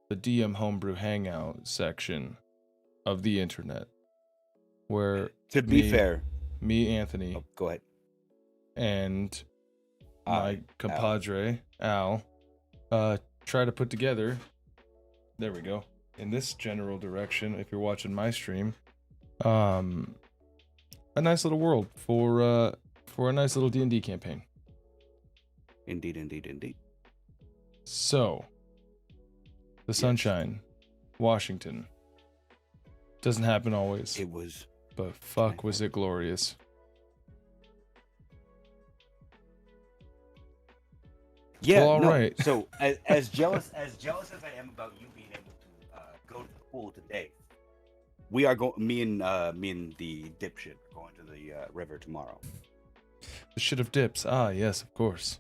the DM Homebrew Hangout section of the internet, where To be fair, me, Anthony, go ahead, and my compadre Al, try to put together. There we go. In this general direction, if you're watching my stream, a nice little world for a nice little D&D campaign. Indeed. So, the Sunshine, Washington. Doesn't happen always. It was, but fuck, was it glorious. Yeah, well, all no. right. So as jealous as I am about you being able to go to the pool today, we are going. Me and the dipshit are going to the river tomorrow. The shit of dips. Ah, yes, of course.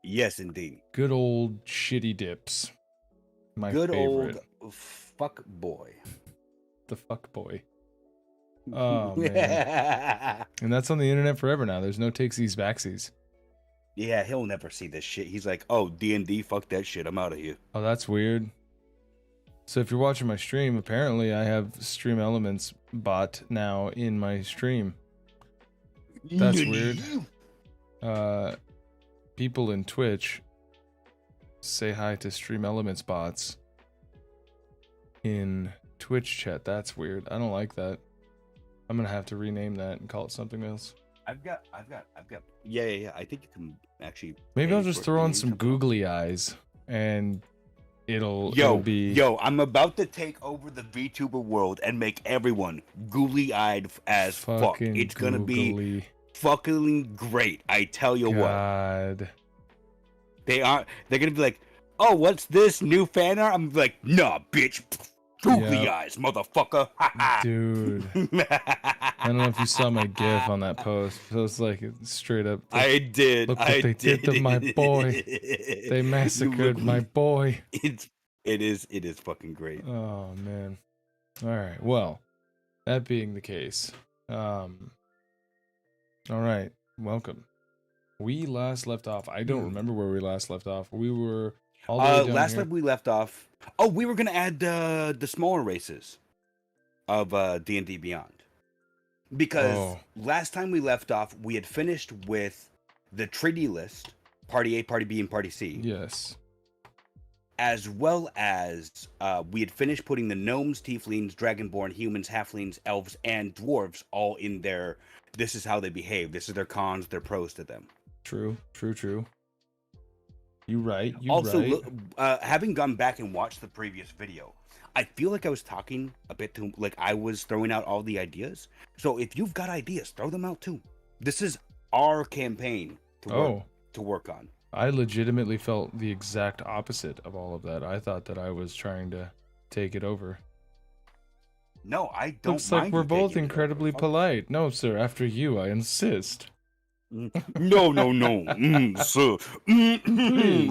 Yes, indeed. Good old shitty dips. My good favorite. Old fuck boy. The fuck boy. Oh man. And that's on the internet forever now. There's no takesies backsies. Yeah, he'll never see this shit. He's like, oh, D&D, fuck that shit. I'm out of here. Oh, that's weird. So if you're watching my stream, apparently I have Stream Elements bot now in my stream. That's weird. People in Twitch say hi to Stream Elements bots in Twitch chat. That's weird. I don't like that. I'm gonna have to rename that and call it something else. I've got. Yeah. I think you can actually. Maybe I'll just throw on some googly eyes and it'll be. Yo, I'm about to take over the VTuber world and make everyone googly-eyed as fuck. It's gonna be fucking great. I tell you what. They're gonna be like, oh, what's this new fan art? I'm like, nah, bitch. Googly eyes, motherfucker. Dude. I don't know if you saw my gif on that post. So it's like straight up. I did. Look what they did to my boy. They massacred my boy. It is fucking great. Oh man. All right. Well, that being the case, all right. Welcome. We last left off. I don't remember where we last left off. We were all the way down last here. time we left off. Oh, we were gonna add the smaller races of D&D Beyond, because last time we left off, we had finished with the treaty list, Party A, Party B, and Party C. Yes. As well as we had finished putting the gnomes, tieflings, dragonborn, humans, halflings, elves, and dwarves all in their. This is how they behave. This is their cons, their pros to them. True. You right. Also, having gone back and watched the previous video, I feel like I was talking a bit too, like I was throwing out all the ideas. So if you've got ideas, throw them out too. This is our campaign to work on. I legitimately felt the exact opposite of all of that. I thought that I was trying to take it over. No, I don't. Looks like we're both incredibly polite. No, sir. After you, I insist. No, sir.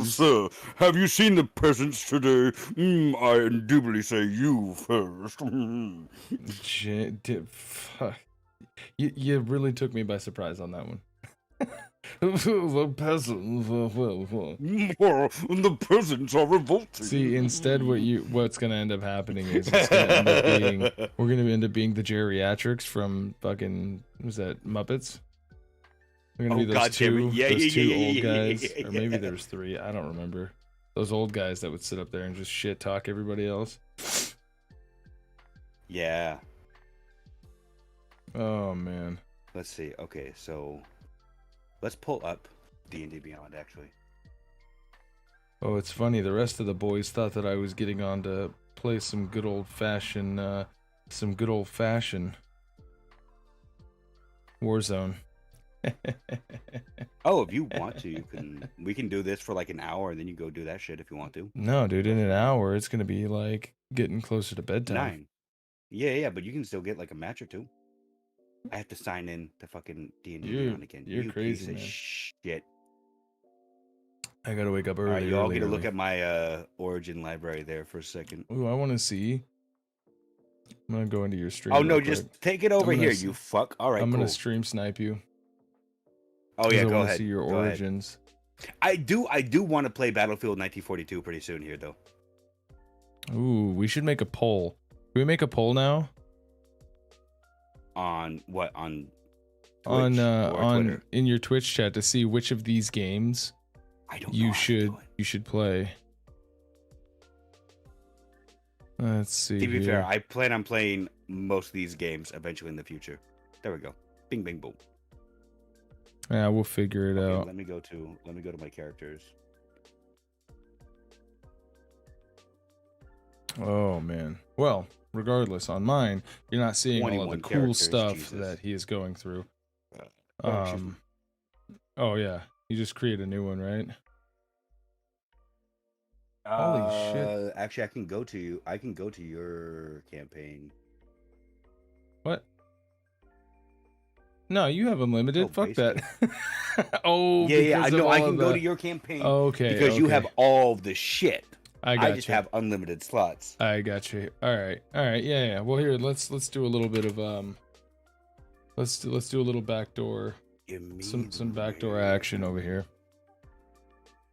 Sir, have you seen the peasants today? I indubitably say you first. You really took me by surprise on that one. The peasants. The peasants are revolting. See, instead, what's gonna end up happening is we're gonna end up being the geriatrics from fucking was that Muppets? They're gonna be those two old guys, or maybe there's three. I don't remember. Those old guys that would sit up there and just shit talk everybody else. Yeah. Oh man. Let's see. Okay, so let's pull up D&D Beyond. Actually. Oh, it's funny. The rest of the boys thought that I was getting on to play some good old fashioned Warzone. Oh, if you want to, we can do this for like an hour and then you go do that shit if you want to. No, dude, in an hour it's gonna be like getting closer to bedtime. 9. Yeah, but you can still get like a match or two. I have to sign in to fucking D&D Beyond again. You're crazy, man. Shit. I gotta wake up early. Alright, you all get to look at my origin library there for a second. Ooh, I want to see. I'm gonna go into your stream. Oh no, just take it over here, you fuck. All right, I'm gonna stream snipe you. Oh yeah, go ahead. See your origins. I do want to play Battlefield 1942 pretty soon here though. Ooh, we should make a poll. Can we make a poll now? On what? On Twitch on Twitter? In your Twitch chat to see which of these games you should play. Let's see. To be fair, I plan on playing most of these games eventually in the future. There we go. Bing, bing, boom. Yeah, we'll figure it out. Let me go to my characters. Oh man. Well, regardless, on mine, you're not seeing all of the cool stuff that he is going through. Oh yeah, you just create a new one, right? Holy shit! Actually, I can go to your campaign. What? No, you have unlimited. Fuck that. Oh yeah. I know. I can go to your campaign. Okay, because you have all the shit. I just have unlimited slots. I got you. All right. Yeah. Well, here, let's do a little bit of let's do a little backdoor, some backdoor action over here.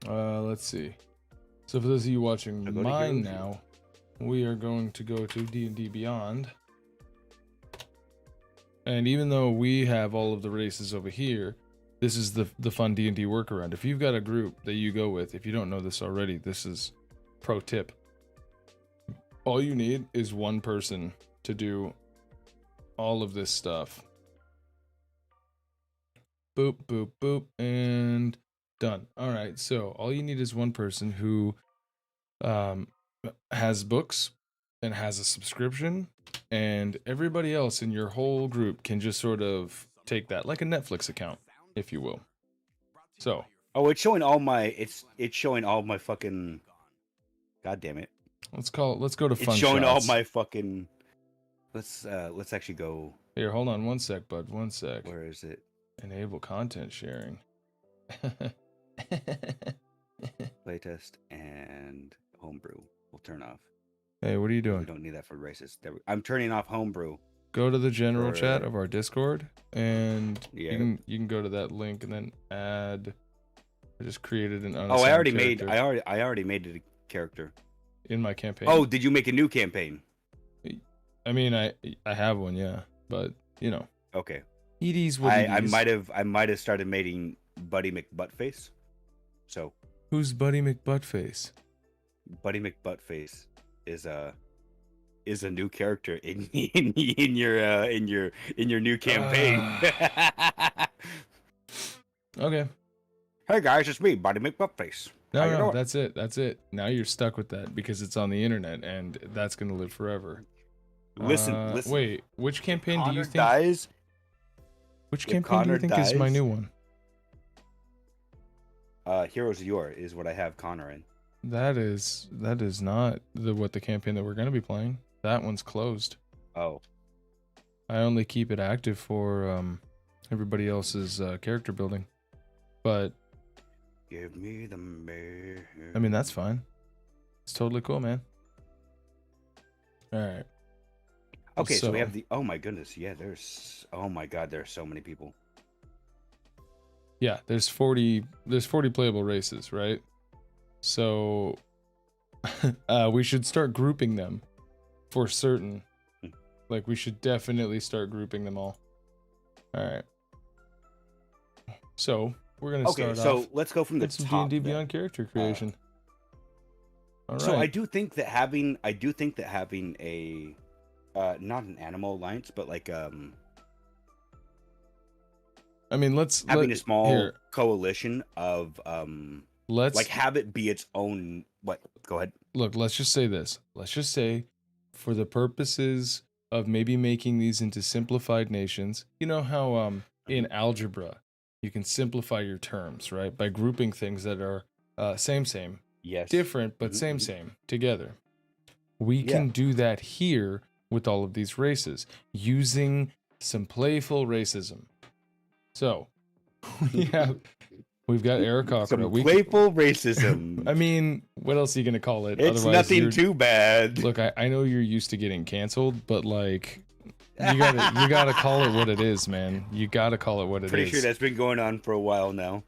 Let's see. So for those of you watching mine now, we are going to go to D&D Beyond. And even though we have all of the races over here, this is the fun D&D workaround. If you've got a group that you go with, if you don't know this already, this is pro tip. All you need is one person to do all of this stuff. Boop, boop, boop, and done. All right, so all you need is one person who has books and has a subscription, and everybody else in your whole group can just sort of take that, like a Netflix account, if you will. So, oh, it's showing all my it's showing all my fucking, god damn it. Let's go to fun. It's showing shots. all my fucking. Let's actually go. Here, hold on one sec, bud. One sec. Where is it? Enable content sharing. Playtest and homebrew will turn off. Hey, what are you doing? We don't need that for races. I'm turning off homebrew. Go to the general chat of our Discord, and you can go to that link and then add. I just created an unassigned I already made a character in my campaign. Oh, did you make a new campaign? I mean, I have one, yeah, but you know. Okay. ED's what I might have started making Buddy McButtface. So. Who's Buddy McButtface? Buddy McButtface is a new character in your new campaign. Okay. Hey guys, it's me, Buddy McButtface. No, that's it. Now you're stuck with that because it's on the internet and that's gonna live forever. Listen. Wait, which campaign do you think? Dies, which campaign do you think is my new one? Heroes of Yore is what I have Connor in. That is not the campaign that we're gonna be playing. That one's closed. Oh. I only keep it active for everybody else's character building. But give me the mayor. I mean, that's fine. It's totally cool, man. All right. Okay, so we have the. Oh my goodness, yeah. Oh my god, there's so many people. Yeah, there's 40 playable races, right? So we should start grouping them for certain. Like we should definitely start grouping them all. All right. So we're gonna start off. So let's go from the top. Some D&D Beyond character creation. All right. So I do think that having a not an animal alliance, but like I mean, a small coalition of like have it be its own. What? Go ahead. Look, let's just say this. Let's just say, for the purposes of maybe making these into simplified nations, you know how in algebra you can simplify your terms, right? By grouping things that are same, yes, different but same together. We can do that here with all of these races using some playful racism. So we've got Aarakocra. Some playful racism. I mean, what else are you gonna call it? It's nothing too bad. Look, I know you're used to getting canceled, but like, you gotta call it what it is, man. You gotta call it what it is. Pretty sure that's been going on for a while now.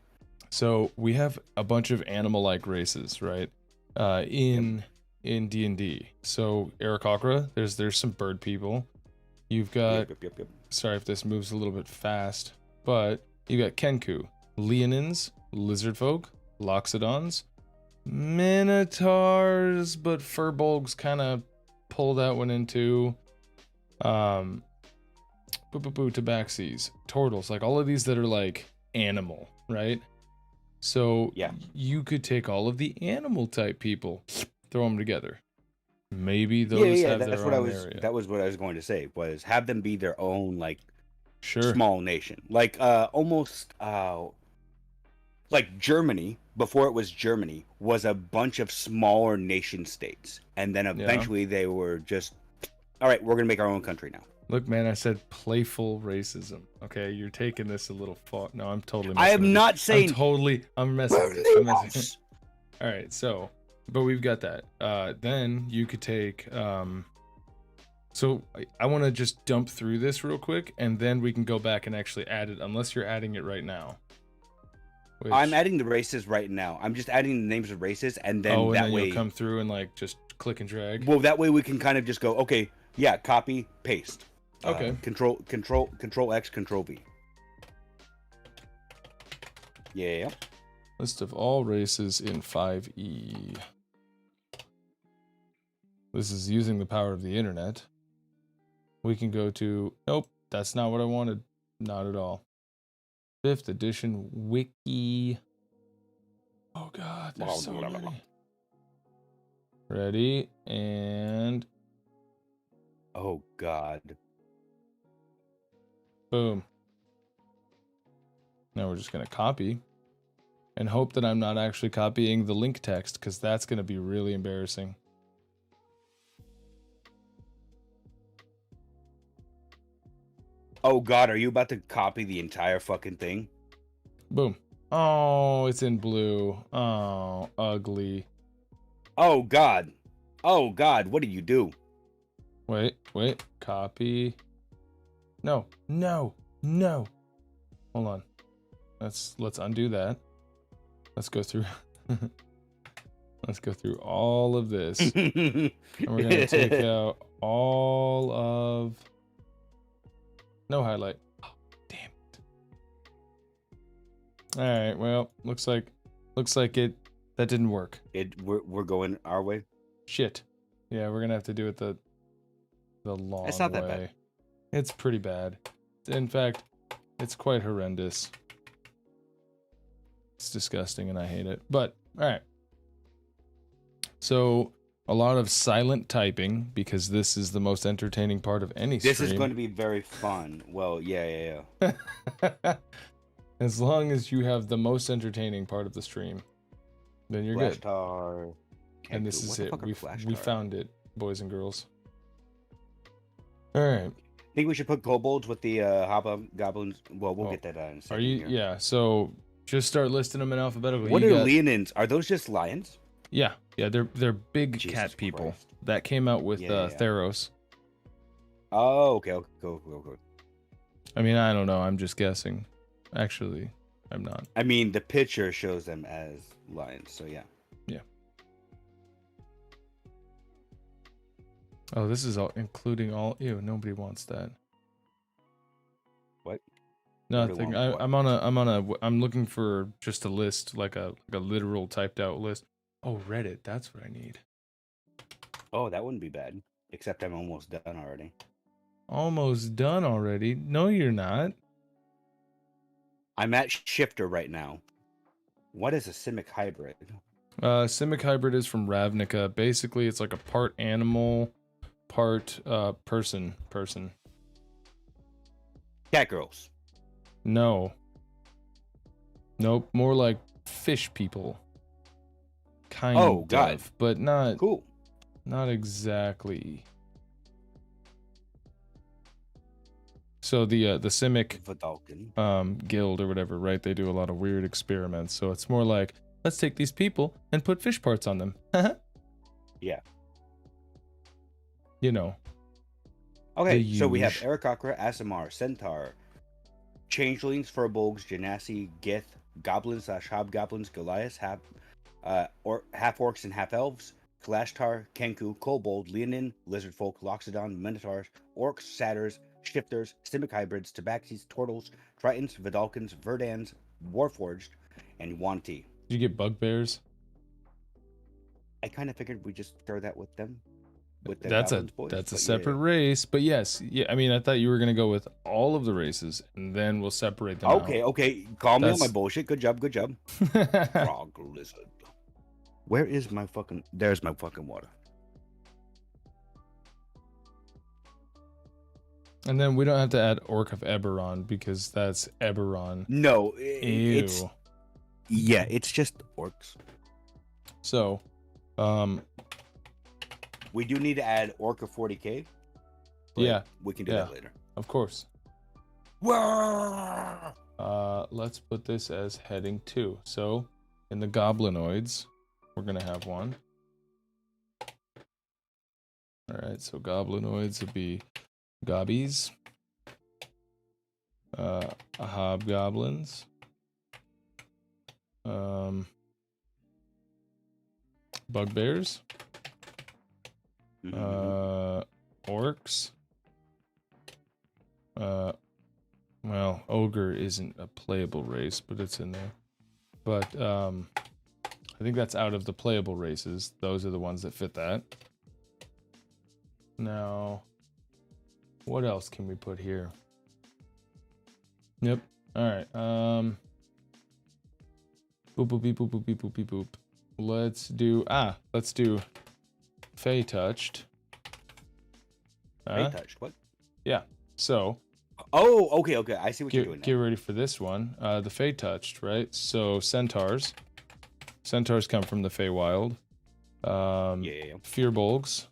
So we have a bunch of animal-like races, right? In in D&D. So Aarakocra, there's some bird people. You've got Yep. Sorry if this moves a little bit fast, but you got Kenku, Leonins, lizard folk, Loxodons, Minotaurs, but Furbolgs kind of pull that one into Tabaxis, Turtles, like all of these that are like animal, right? So yeah, you could take all of the animal type people, throw them together. Maybe those have their own area. That was what I was going to say, was have them be their own, like, sure, small nation. Like, almost, like Germany, before it was Germany, was a bunch of smaller nation states. And then eventually they were just, all right, we're going to make our own country now. Look, man, I said playful racism. Okay, you're taking this a little far. No, I'm totally messing I am with not you. saying... I'm messing with it. All right, so... But we've got that. Then you could take. So I want to just dump through this real quick, and then we can go back and actually add it. Unless you're adding it right now. Which... I'm adding the races right now. I'm just adding the names of races, and then that way you'll come through and like just click and drag. Well, that way we can kind of just go. Okay, yeah, copy, paste. Okay. Control X, Control V. Yeah. List of all races in 5e. This is using the power of the internet. We can go to... Nope, that's not what I wanted. Not at all. 5th edition wiki. Oh god, there's so many. Ready, and... Oh god. Boom. Now we're just going to copy. And hope that I'm not actually copying the link text, because that's going to be really embarrassing. Oh god, are you about to copy the entire fucking thing? Boom. Oh, it's in blue. Oh, ugly. Oh god. Oh god, what did you do? Wait. Copy. No. Hold on. Let's undo that. Let's go through all of this. And we're gonna take out all of... No highlight. Oh, damn it. Alright, well, looks like that didn't work. We're going our way? Shit. Yeah, we're gonna have to do it the long way. It's not that bad. It's pretty bad. In fact, it's quite horrendous. It's disgusting and I hate it. But, alright. So, a lot of silent typing, because this is the most entertaining part of any stream. This is going to be very fun. Well, yeah. As long as you have the most entertaining part of the stream, then you're good. And this is it. We found it, boys and girls. Alright. Think we should put kobolds with the hobgoblins? Well, we'll get that in a second. Are you? Here. Yeah, so just start listing them in alphabetical. What are leonins? Are those just lions? Yeah, they're big Jesus cat people. Christ. That came out with Theros. Oh, okay, go. I mean, I don't know. I'm just guessing. Actually, I'm not. I mean, the picture shows them as lions, so yeah. Yeah. Oh, this is all including all. Ew, nobody wants that. What? Nothing. I'm looking for just a list, like a literal typed out list. Oh, Reddit. That's what I need. Oh, that wouldn't be bad. Except I'm almost done already. Almost done already? No, you're not. I'm at Shifter right now. What is a Simic hybrid? Simic hybrid is from Ravnica. Basically, it's like a part animal, part person. Cat girls. No. Nope. More like fish people. Kind of, but not cool. Not exactly. So the Simic guild or whatever, right? They do a lot of weird experiments. So it's more like, let's take these people and put fish parts on them. Yeah. You know. Okay, so we have Aarakocra, Aasimar, Centaur, Changelings, Furbolgs, Genasi, Gith, Goblins/Hobgoblins, Goliath, half orcs and half elves, Glashtar, Kenku, Kobold, Leonin, Lizardfolk, Loxodon, Minotaurs, Orcs, Satyrs, Shifters, Simic Hybrids, Tabaxis, Turtles, Tritons, Vidalkins, Verdans, Warforged, and Yuan-Ti. Did you get Bugbears? I kind of figured we just throw that with them. With the That's Goblins boys, a separate race, but yes, yeah. I mean, I thought you were gonna go with all of the races, and then we'll separate them. Okay. Call me on my bullshit. Good job. Frog lizard. Where is my fucking? There's my fucking water. And then we don't have to add Orc of Eberron because that's Eberron. No, Ew. It's just orcs. So, we do need to add Orc of 40k. Yeah, we can do that later. Of course. Let's put this as heading 2. So, in the Goblinoids, we're gonna have one. All right, so Goblinoids would be Gobbies, Hobgoblins, Bugbears, Orcs. Well, Ogre isn't a playable race, but it's in there. But I think that's out of the playable races. Those are the ones that fit that. Now, what else can we put here? Yep. All right. Boop boop beep boop boop beep boop beep boop. Let's do Fey Touched. Fey Touched. What? Yeah. So. Oh, okay. I see what you're doing now. Get ready for this one. The Fey Touched, right? So Centaurs. Centaurs come from the Feywild. Fearbolgs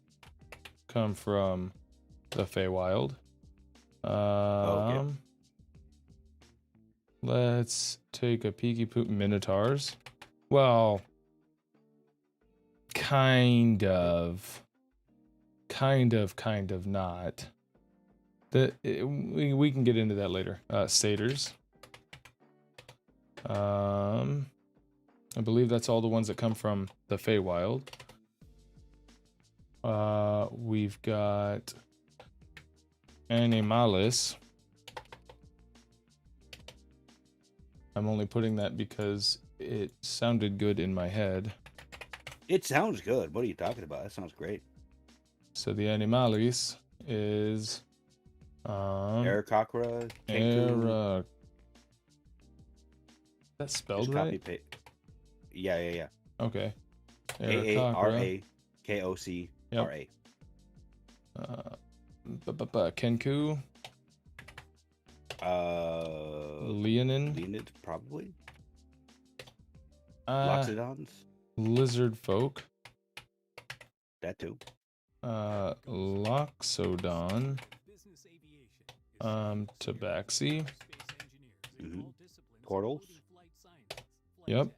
come from the Feywild. Let's take a peeky poop. Minotaurs. Well, kind of not. We can get into that later. Satyrs. I believe that's all the ones that come from the Feywild. We've got Animalis. I'm only putting that because it sounded good in my head. It sounds good. What are you talking about? That sounds great. So the Animalis is Aarakocra. That's spelled just right? Copy, yeah. Okay. Aarakocra. Kenku. Leonin, probably. Loxodons. Lizard folk. That too. Loxodon. Tabaxi. Turtles. Yep.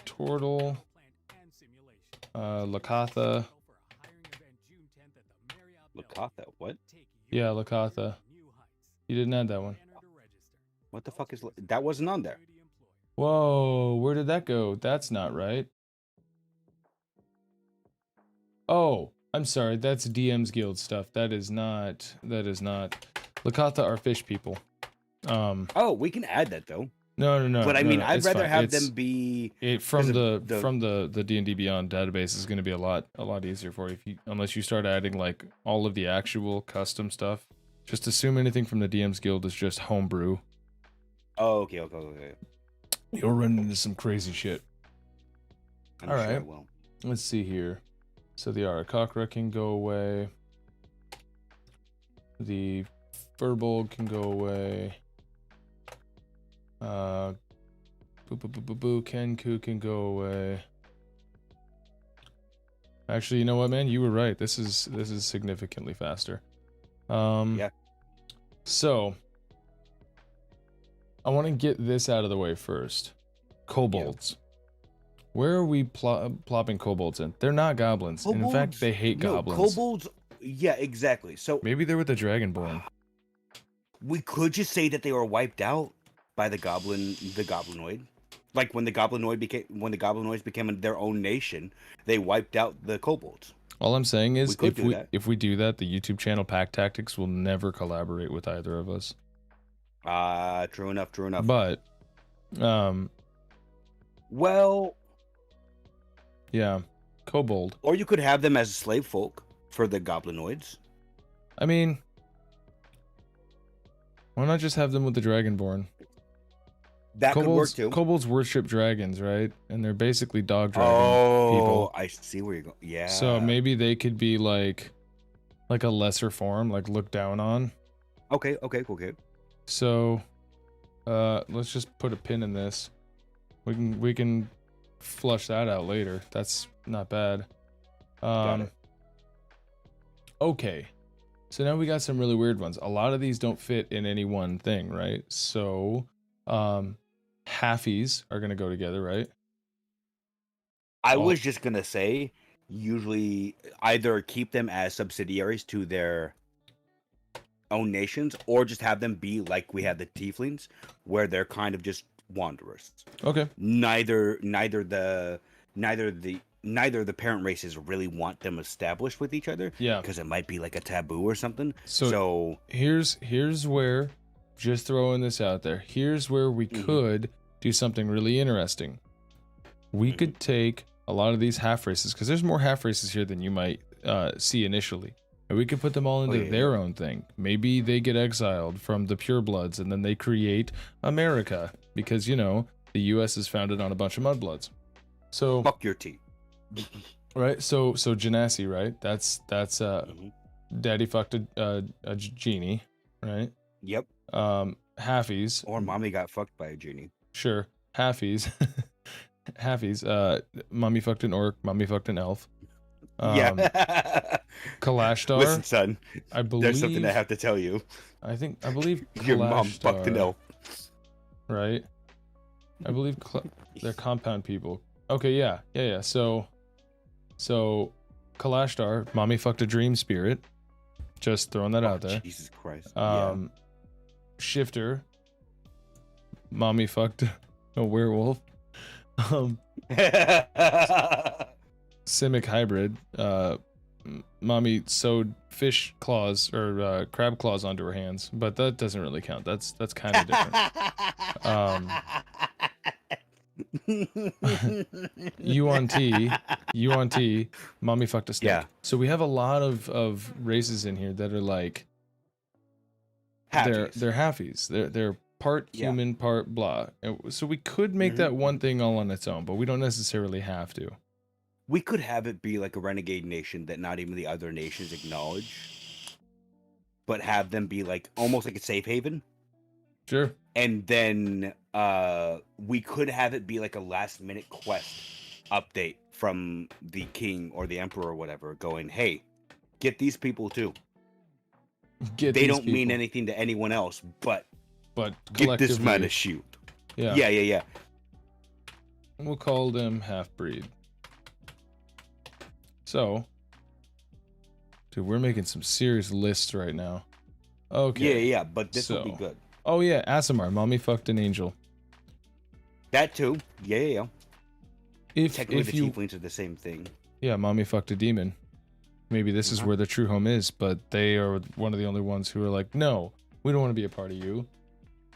Turtle. Lakatha. Lakatha, what? Yeah, Lakatha. You didn't add that one. What the fuck is that? Wasn't on there. Whoa, where did that go? That's not right. Oh, I'm sorry. That's DM's Guild stuff. That is not. Lakatha are fish people. Oh, we can add that though. No. But I mean, no, I'd rather have them be from the D&D Beyond database is going to be a lot easier for you unless you start adding like all of the actual custom stuff. Just assume anything from the DM's Guild is just homebrew. Oh, okay. You'll run into some crazy shit. All right. Well, let's see here. So the Aarakocra can go away. The Furbolg can go away. Kenku can go away. Actually, you know what, man? You were right. This is significantly faster. Yeah. So I want to get this out of the way first. Kobolds. Yeah. Where are we plopping kobolds in? They're not goblins. Kobolds, and in fact, they hate goblins. Kobolds. Yeah, exactly. So maybe they're with the Dragonborn. We could just say that they were wiped out by the goblinoid. Like when the Goblinoids became their own nation, they wiped out the Kobolds. All I'm saying is, if we do that, the YouTube channel Pack Tactics will never collaborate with either of us. True enough. But, well, yeah, Kobold. Or you could have them as slave folk for the Goblinoids. I mean, why not just have them with the Dragonborn? That could work too. Kobolds worship dragons, right? And they're basically dog dragon people. I see where you're going. Yeah. So maybe they could be like a lesser form, like looked down on. Okay. So, let's just put a pin in this. We can flush that out later. That's not bad. Okay. So now we got some really weird ones. A lot of these don't fit in any one thing, right? So, halfies are going to go together, right? I was just going to say, usually either keep them as subsidiaries to their own nations, or just have them be like we have the Tieflings, where they're kind of just wanderers. Okay. Neither the parent races really want them established with each other. Yeah. Because it might be like a taboo or something. So here's where, just throwing this out there, here's where we could do something really interesting. We could take a lot of these half races, because there's more half races here than you might see initially. And we could put them all into their own thing. Maybe they get exiled from the purebloods and then they create America, because, you know, the US is founded on a bunch of mudbloods. So fuck your tea. Right? So Genasi, right? That's daddy fucked a genie, right? Yep. Halfies. Or mommy got fucked by a genie. Sure. Halfies. Halfies. Mommy fucked an orc, mommy fucked an elf. Yeah. Kalashtar. Listen, son. I believe there's something I have to tell you. I believe your mom fucked an elf. Right? I believe they're compound people. Okay, yeah. So Kalashtar, mommy fucked a dream spirit. Just throwing that out there. Jesus Christ. Shifter, mommy fucked a werewolf. Simic hybrid, mommy sewed fish claws or crab claws onto her hands, but that doesn't really count. That's kind of different. UNT, mommy fucked a snake. Yeah. So we have a lot of races in here that are like halfies. They're halfies. They're part human, part blah. So we could make that one thing all on its own, but we don't necessarily have to. We could have it be like a renegade nation that not even the other nations acknowledge, but have them be like almost like a safe haven. Sure. And then we could have it be like a last minute quest update from the king or the emperor or whatever, going, hey, get these people too. They don't mean anything to anyone else, but get this man a shoot. Yeah. We'll call them half-breed. So, dude, we're making some serious lists right now. Okay. Yeah, but this will be good. Oh yeah, Aasimar, mommy fucked an angel. That too. Yeah. Technically, if the tieflings are the same thing. Yeah, mommy fucked a demon. Maybe this is where the true home is, but they are one of the only ones who are like, no, we don't want to be a part of you.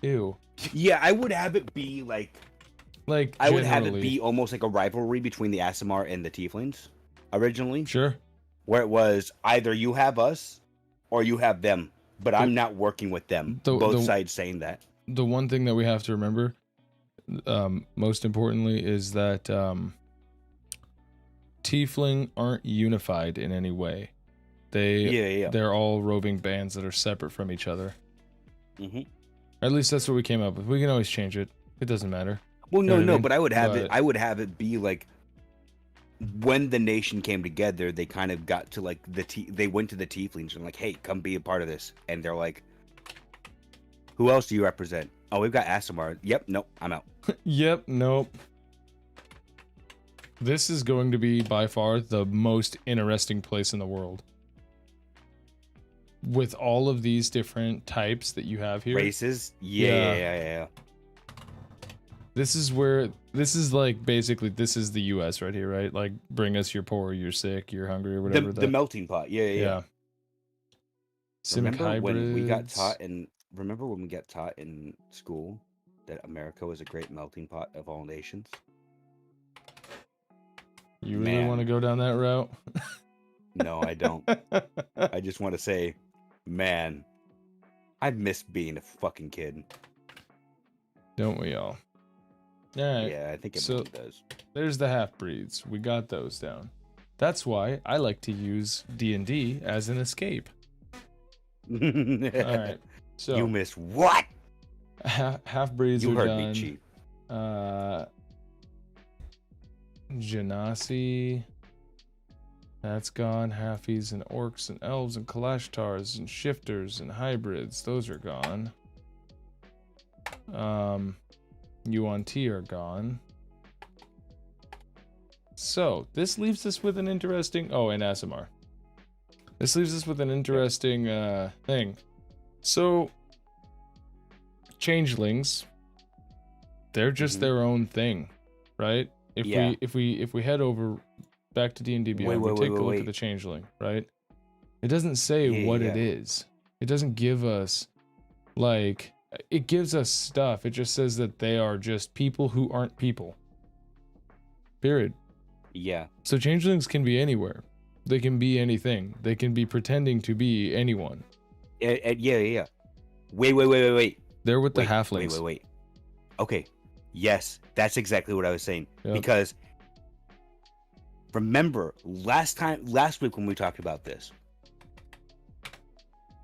Ew. Yeah, I would have it be like I would have it be almost like a rivalry between the Aasimar and the tieflings originally. Sure. Where it was either you have us or you have them, but I'm not working with them. Both sides saying that. The one thing that we have to remember, most importantly, is that tiefling aren't unified in any way. They're all roving bands that are separate from each other. Or at least that's what we came up with. We can always change it. It doesn't matter. Well, no, but I would have it. I would have it be like when the nation came together, they kind of got to like they went to the tieflings and like, hey, come be a part of this, and they're like, who else do you represent? Oh, we've got Aasimar. Yep, nope, I'm out. Yep, nope. This is going to be by far the most interesting place in the world. With all of these different types that you have here. Races? Yeah. This is where, this is like, basically, this is the US right here, right? Like, bring us you're poor, you're sick, you're hungry, or whatever. The melting pot. Yeah. Simic hybrids. When we got taught remember when we got taught in school that America was a great melting pot of all nations? You really want to go down that route? No, I don't. I just want to say, man, I miss being a fucking kid. Don't we all? All right. Yeah, I think everyone does. There's the half-breeds. We got those down. That's why I like to use D&D as an escape. All right. So you miss what? Half-breeds are done. You heard me, Chief. Genasi. That's gone. Halfies and orcs and elves and Kalashtars and shifters and hybrids. Those are gone. UNT are gone. So this leaves us with an interesting. Oh, and Asimar. This leaves us with an interesting thing. So changelings, they're just their own thing, right? If we head over back to D&D Beyond, we take a look at the changeling, right? It doesn't say what it is. It doesn't give us, like, it gives us stuff. It just says that they are just people who aren't people. Period. Yeah. So changelings can be anywhere. They can be anything. They can be pretending to be anyone. Yeah. Wait. They're with the halflings. Wait. Okay. Yes, that's exactly what I was saying. Yep. Because remember last week when we talked about this.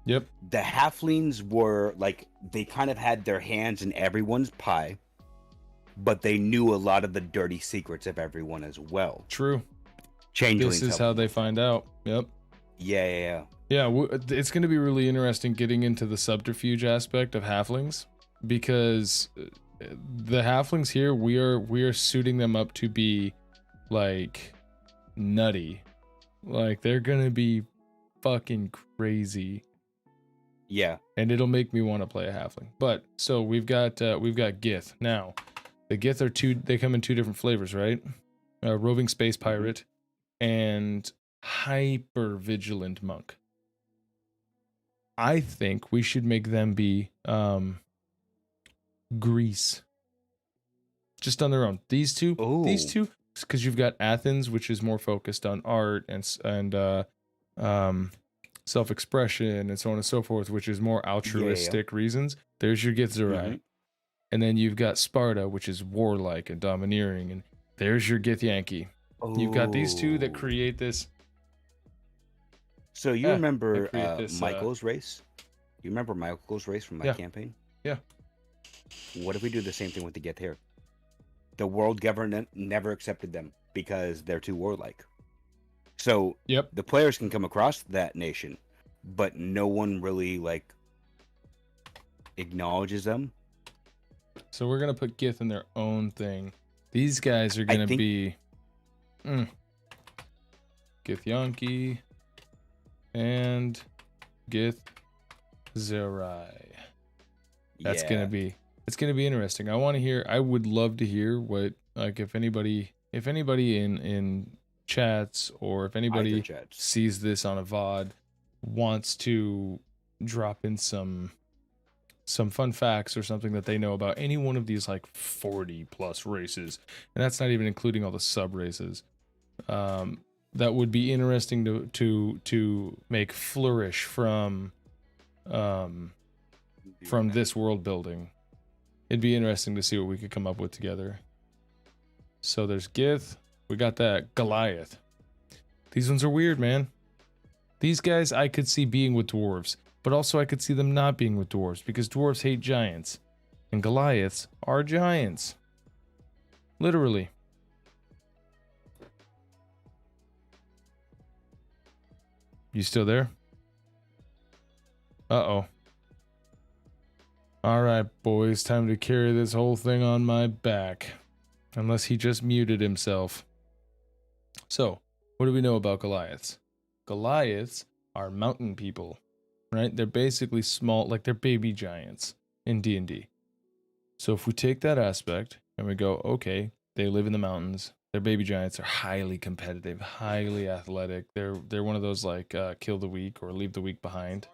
Yep. The halflings were like, they kind of had their hands in everyone's pie, but they knew a lot of the dirty secrets of everyone as well. True. Changelings. This is how they find out. Yep. Yeah. It's going to be really interesting getting into the subterfuge aspect of halflings, because the halflings here, we are suiting them up to be like nutty. Like they're going to be fucking crazy. Yeah. And it'll make me want to play a halfling. But so we've got Gith. Now, the Gith they come in two different flavors, right? Roving space pirate and hyper vigilant monk. I think we should make them be Greece. Just on their own. These two, because you've got Athens, which is more focused on art and self-expression and so on and so forth, which is more altruistic reasons. There's your Githzerai. And then you've got Sparta, which is warlike and domineering, and there's your Gith Yankee. You've got these two that create this. So you remember Michael's race? You remember Michael's race from my campaign? Yeah. What if we do the same thing with the Gith here? The world government never accepted them because they're too warlike. So the players can come across that nation, but no one really like acknowledges them. So we're gonna put Gith in their own thing. These guys are gonna be Gith Yankee and Githzerai. That's gonna be. It's gonna be interesting. I would love to hear what, like, if anybody in chats, or if anybody sees this on a VOD, wants to drop in some fun facts or something that they know about any one of these like 40 plus races, and that's not even including all the sub races, that would be interesting to make flourish from this world building. It'd be interesting to see what we could come up with together. So there's Gith. We got that. Goliath. These ones are weird, man. These guys I could see being with dwarves, but also I could see them not being with dwarves, because dwarves hate giants, and Goliaths are giants. Literally. You still there? Uh-oh. Alright, boys, time to carry this whole thing on my back. Unless he just muted himself. So, what do we know about Goliaths? Goliaths are mountain people, right? They're basically small, like they're baby giants in D&D. So if we take that aspect And we go, okay, they live in the mountains. Their baby giants are highly competitive, highly athletic. They're one of those like kill the weak or leave the weak behind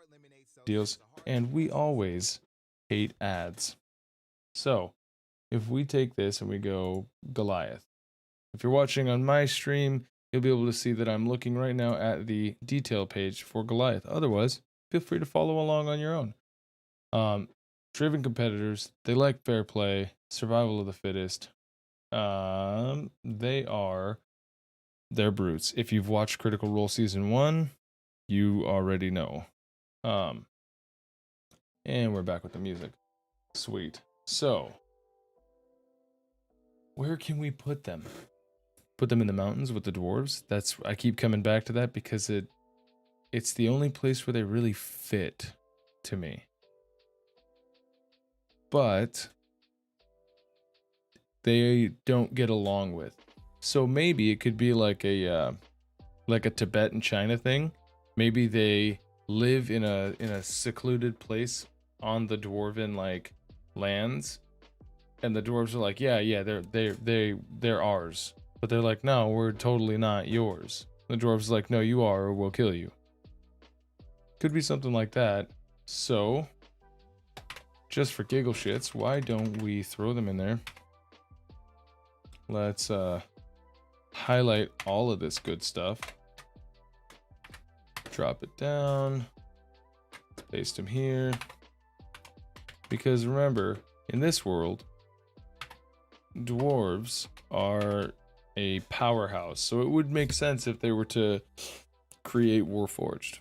deals. And we always hate ads. So if we take this and we go Goliath, if you're watching on my stream, you'll be able to see that I'm looking right now at the detail page for Goliath. Otherwise, feel free to follow along on your own. Driven competitors, they like fair play, survival of the fittest. They're brutes. If you've watched Critical Role Season 1, you already know. And we're back with the music. Sweet. So, where can we put them? Put them in the mountains with the dwarves? I keep coming back to that because it's the only place where they really fit to me. But they don't get along with. So maybe it could be like a Tibet and China thing. Maybe they live in a secluded place on the dwarven like lands, and the dwarves are like, yeah, they're ours. But they're like, no, we're totally not yours. The dwarves are like, no, you are, or we'll kill you. Could be something like that. So, just for giggle shits, why don't we throw them in there? Let's highlight all of this good stuff. Drop it down. Paste them here. Because remember, in this world, dwarves are a powerhouse. So it would make sense if they were to create Warforged.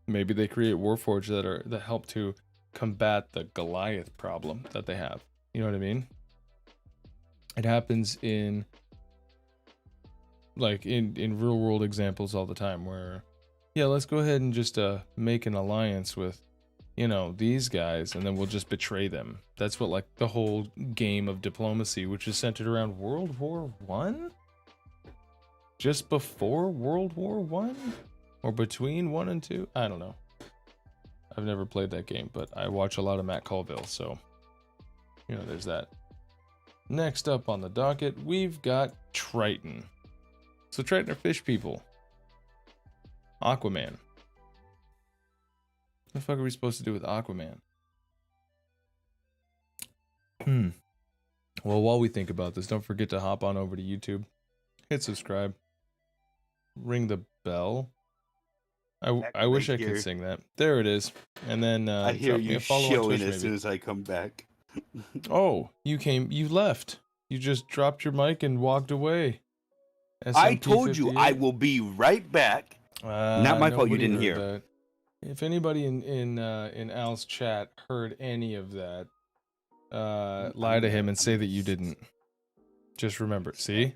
Maybe they create Warforged that help to combat the Goliath problem that they have. You know what I mean? It happens in real world examples all the time where, yeah, let's go ahead and just make an alliance with, these guys, and then we'll just betray them. That's what like the whole game of diplomacy, which is centered around World War I? Just before World War I? Or between 1 and 2? I don't know. I've never played that game, but I watch a lot of Matt Colville, so there's that. Next up on the docket, we've got Triton. So Triton are fish people. Aquaman. What the fuck are we supposed to do with Aquaman? Well, while we think about this, don't forget to hop on over to YouTube. Hit subscribe. Ring the bell. I wish I could sing that. There it is. And then I hear you shilling as soon as I come back. Oh, you left. You just dropped your mic and walked away. I told you I will be right back. Not my fault you didn't hear. That. If anybody in Al's chat heard any of that, lie to him and say that you didn't. Just remember. See?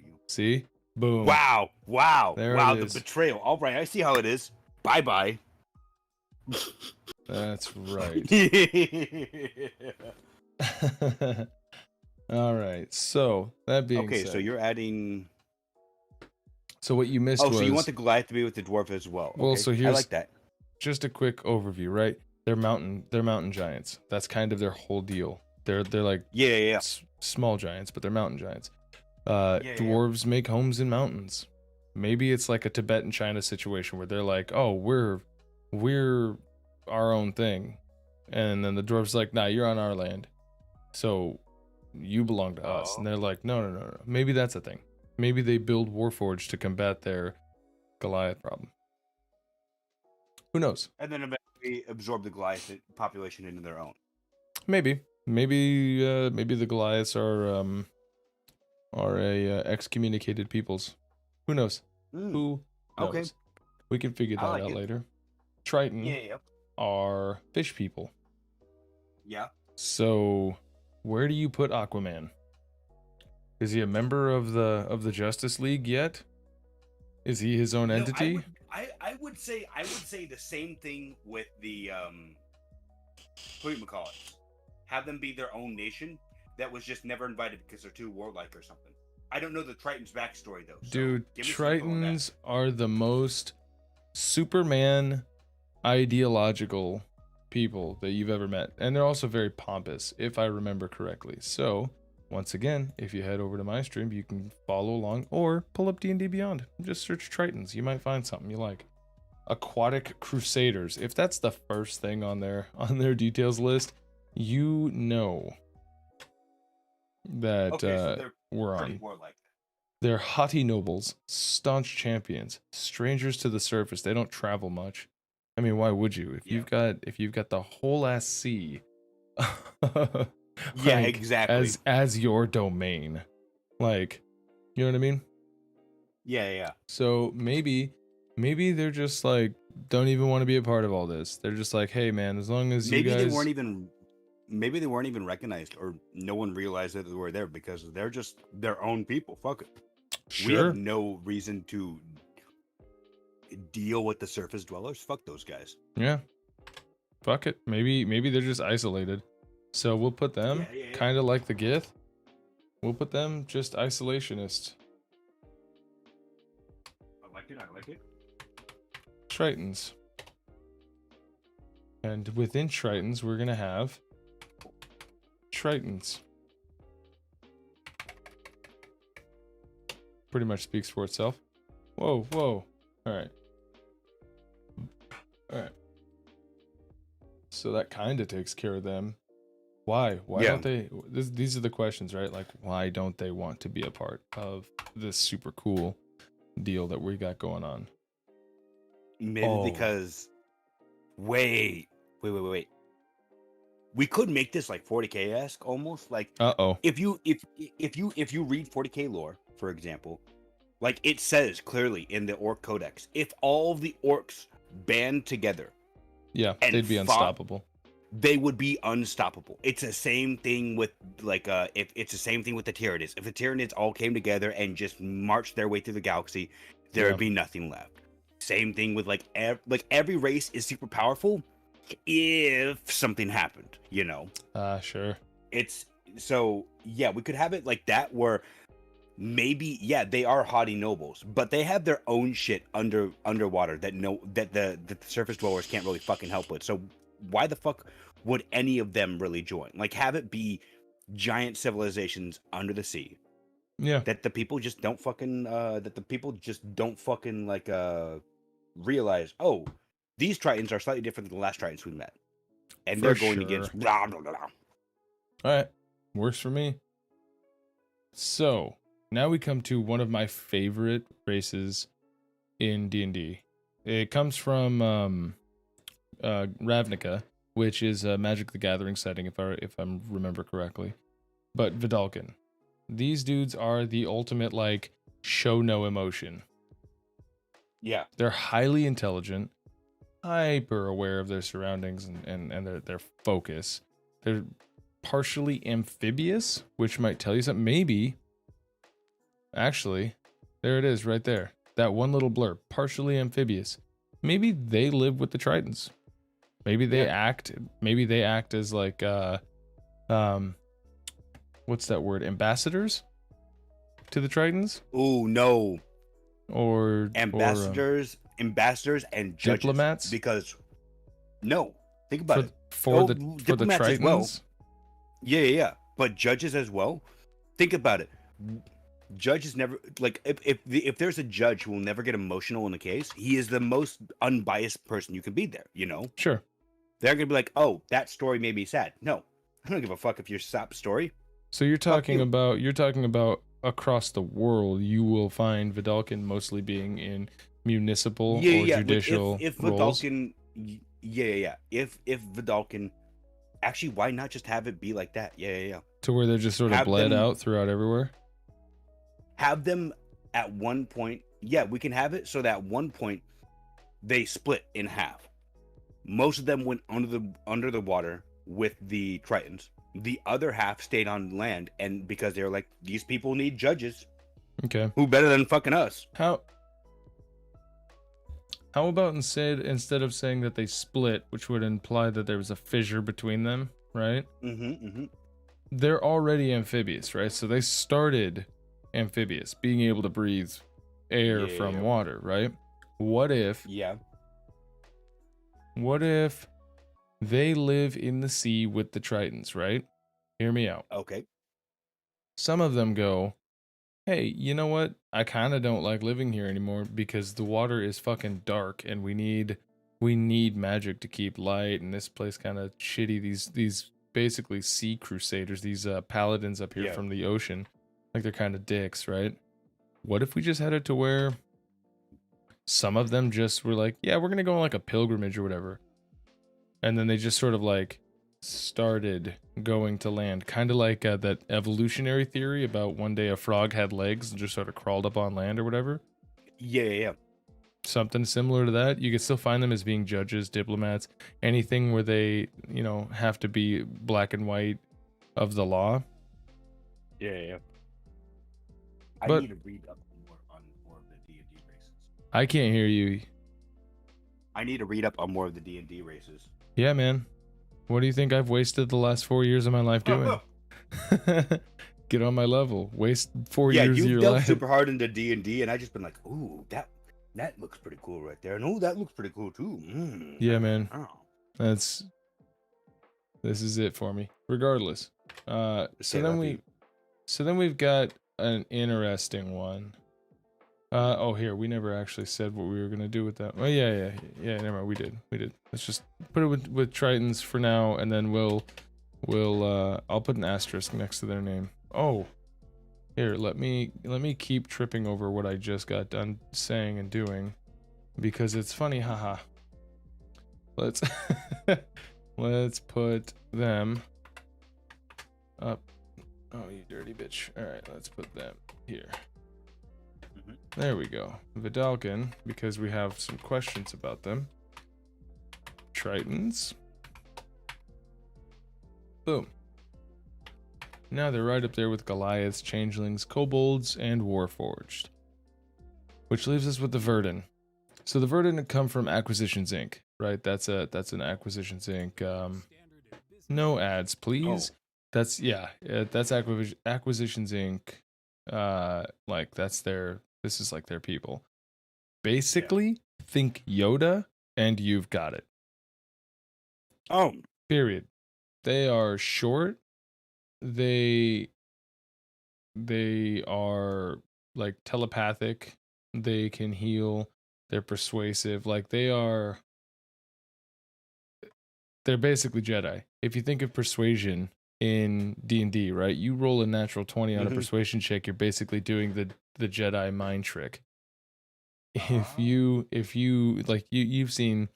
Boom. Wow. There wow, it the is. betrayal. All right, I see how it is. Bye-bye. That's right. All right. So, that being said. Okay, so you're adding... So what you missed was... so you want the Goliath to be with the dwarf as well. Well, okay. so here's... I like that. Just a quick overview, right? They're mountain giants. That's kind of their whole deal. They're like small giants, but they're mountain giants. Dwarves make homes in mountains. Maybe it's like a Tibet and China situation where they're like, oh, we're our own thing. And then the dwarves like, nah, you're on our land. So you belong to us. And they're like, no. Maybe that's a thing. Maybe they build Warforged to combat their Goliath problem. Who knows? And then eventually absorb the Goliath population into their own. Maybe the Goliaths are excommunicated peoples. Who knows? Who knows? Okay. We can figure that out later. Triton are fish people. Yeah. So, where do you put Aquaman? Is he a member of the Justice League yet? Is he his own entity? I would say the same thing with the what do you call it? Have them be their own nation that was just never invited because they're too warlike or something. I don't know the Triton's backstory though. So dude, Tritons are the most Superman ideological people that you've ever met, and they're also very pompous, if I remember correctly. So once again, if you head over to my stream, you can follow along or pull up D&D Beyond. Just search Tritons. You might find something you like. Aquatic Crusaders. If that's the first thing on their details list, you know that so we're on. They're haughty nobles, staunch champions, strangers to the surface. They don't travel much. I mean, why would you? If you've got the whole ass sea, yeah, exactly, as your domain, like, you know what I mean? Yeah. So maybe they're just like don't even want to be a part of all this. They're just like, hey man, as long as you guys maybe they weren't even recognized, or no one realized that they were there because they're just their own people. Fuck it. Sure. We have no reason to deal with the surface dwellers. Fuck those guys. Yeah. Fuck it. Maybe they're just isolated. So we'll put them kind of like the Gith. We'll put them just isolationists. I like it. Tritons. And within Tritons, we're gonna have Tritons. Pretty much speaks for itself. Whoa. All right. So that kind of takes care of them. Why don't they? These are the questions, right? Like, why don't they want to be a part of this super cool deal that we got going on? Maybe because wait. We could make this like 40k-esque almost. Like, if you read 40k lore, for example, like it says clearly in the Orc Codex, if all the orcs band together, they'd be unstoppable. They would be unstoppable. It's the same thing with like if it's the same thing with the Tyranids. If the Tyranids all came together and just marched their way through the galaxy, there would be nothing left. Same thing with like every race is super powerful if something happened, you know. Sure. It's so we could have it like that where maybe they are haughty nobles, but they have their own shit underwater that the surface dwellers can't really fucking help with. So why the fuck would any of them really join? Like, have it be giant civilizations under the sea. Yeah. That the people just don't fucking like realize, oh, these Tritons are slightly different than the last Tritons we met. And they're going against blah blah blah. Alright. Works for me. So now we come to one of my favorite races in D&D. It comes from Ravnica, which is a Magic the Gathering setting, if I remember correctly. But Vedalken. These dudes are the ultimate, like, show no emotion. Yeah. They're highly intelligent, hyper aware of their surroundings and their focus. They're partially amphibious, which might tell you something. Maybe, actually, there it is right there. That one little blurb, partially amphibious. Maybe they live with the Tritons. Maybe they act as like what's that word? Ambassadors to the Tritons? Oh no. Or ambassadors and judges. Diplomats? Because think about it. For the Tritons? Well. Yeah. But judges as well. Think about it. Judges never, like, if there's a judge who will never get emotional in the case, he is the most unbiased person you can be there, you know? Sure. They're gonna be like, oh, that story made me sad. No, I don't give a fuck if your sap story. So you're talking about across the world, you will find Vedalken mostly being in municipal or judicial if roles. Vedalken, If Vedalken, actually, why not just have it be like that? Yeah. To where they're just sort of bled out throughout everywhere. Have them at one point. Yeah, we can have it so that at one point they split in half. Most of them went under the water with the Tritons. The other half stayed on land, and because they were like, these people need judges. Okay. Who better than fucking us? How about instead of saying that they split, which would imply that there was a fissure between them, right? Mm-hmm. They're already amphibious, right? So they started amphibious, being able to breathe air from water, right? What if they live in the sea with the Tritons, right? Hear me out. Okay. Some of them go, hey, you know what? I kind of don't like living here anymore because the water is fucking dark and we need magic to keep light, and this place kind of shitty. These basically sea crusaders, these paladins up here from the ocean, like they're kind of dicks, right? What if we just had it to where some of them just were like, yeah, we're gonna go on like a pilgrimage or whatever, and then they just sort of like started going to land, kind of like that evolutionary theory about one day a frog had legs and just sort of crawled up on land or whatever. Yeah. Something similar to that. You could still find them as being judges, diplomats, anything where they, you know, have to be black and white of the law. Yeah. I need to read up on more of the D&D races. I can't hear you. I need to read up on more of the D&D races. Yeah, man. What do you think I've wasted the last 4 years of my life doing? Get on my level. Waste 4 years of your life. Yeah, you've delved super hard into D&D, and I just been like, ooh, that looks pretty cool right there. And oh, that looks pretty cool too. Yeah, man. This is it for me. Regardless. So then we've got an interesting one. Oh, here, we never actually said what we were gonna do with that. Oh, yeah, never mind, we did. Let's just put it with Tritons for now, and then we'll I'll put an asterisk next to their name. Oh, here, let me keep tripping over what I just got done saying and doing, because it's funny, haha. Let's put them up. Oh, you dirty bitch. All right, let's put them here. There we go. Vidalcan, because we have some questions about them. Tritons. Boom. Now they're right up there with Goliaths, Changelings, Kobolds, and Warforged. Which leaves us with the Verdant. So the Verdant come from Acquisitions Inc., right? That's an Acquisitions Inc. No ads, please. Oh. That's Acquisitions Inc. Like this is like their people. Basically, think Yoda and you've got it. Oh. Period. They are short. They are like telepathic. They can heal. They're persuasive. Like they're basically Jedi. If you think of persuasion in D&D, right? You roll a natural 20 on a persuasion check, you're basically doing the Jedi mind trick. If you like you've seen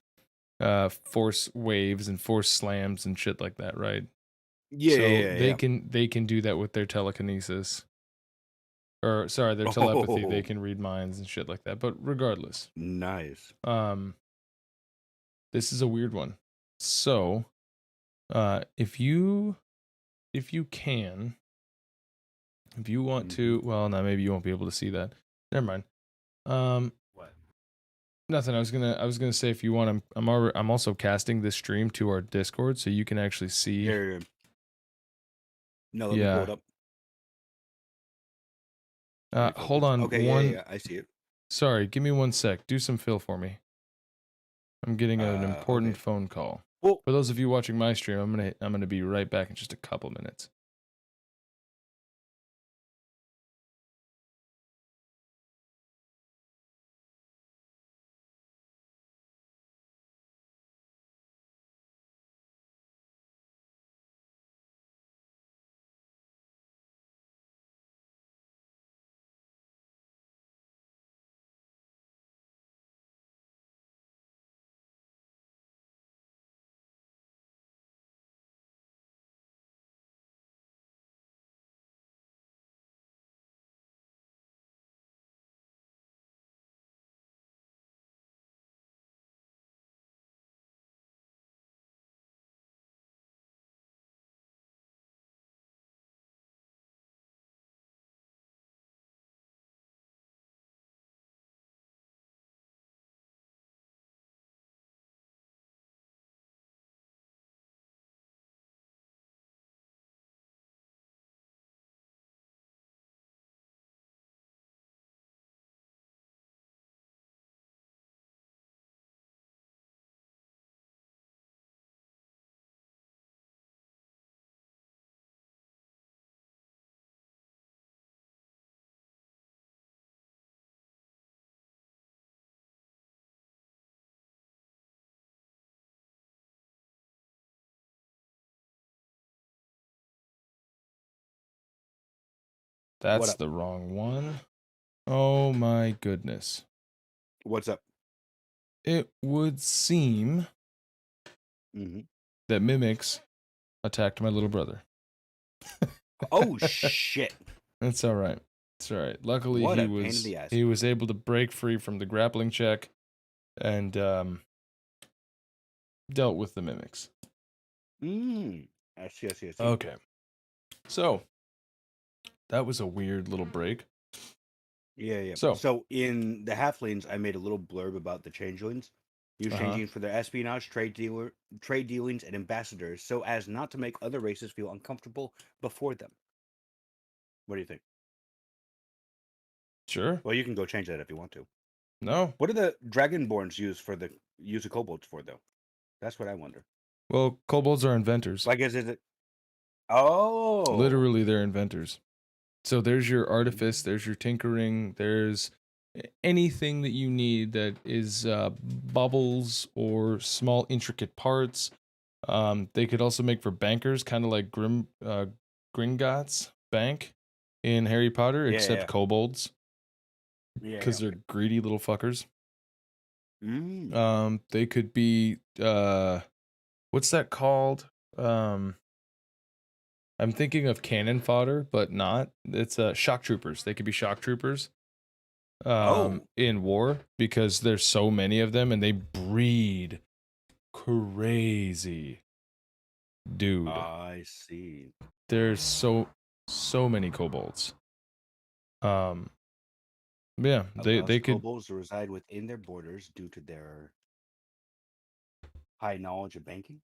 force waves and force slams and shit like that, right? They can do that with their telekinesis. Or sorry, their telepathy. They can read minds and shit like that. But regardless. Nice. This is a weird one. So if you want to, well, no, maybe you won't be able to see that. Never mind. What? Nothing. I was gonna say, if you want, I'm also casting this stream to our Discord, so you can actually see. Here. No, let me pull it up. Hold on. Okay, I see it. Sorry, give me 1 sec. Do some fill for me. I'm getting an important phone call. Well, for those of you watching my stream, I'm gonna be right back in just a couple minutes. That's the wrong one. Oh my goodness. What's up? It would seem that mimics attacked my little brother. Oh shit. That's all right. It's all right. Luckily, he was able to break free from the grappling check and dealt with the mimics. I see. Okay. So, that was a weird little break. Yeah. So in the Halflings, I made a little blurb about the Changelings. Use Changelings for their espionage, trade dealings, and ambassadors, so as not to make other races feel uncomfortable before them. What do you think? Sure. Well, you can go change that if you want to. No. What do the Dragonborns use the Kobolds for, though? That's what I wonder. Well, Kobolds are inventors. Like, is it? Oh. Literally, they're inventors. So there's your artifice, there's your tinkering, there's anything that you need that is bubbles or small intricate parts. They could also make for bankers, kind of like Gringotts Bank in Harry Potter, except kobolds. Because they're greedy little fuckers. They could be what's that called? I'm thinking of cannon fodder, but not. It's shock troopers. They could be shock troopers in war because there's so many of them and they breed crazy. Dude. I see. There's so many kobolds. Yeah, they could. Kobolds reside within their borders due to their high knowledge of banking.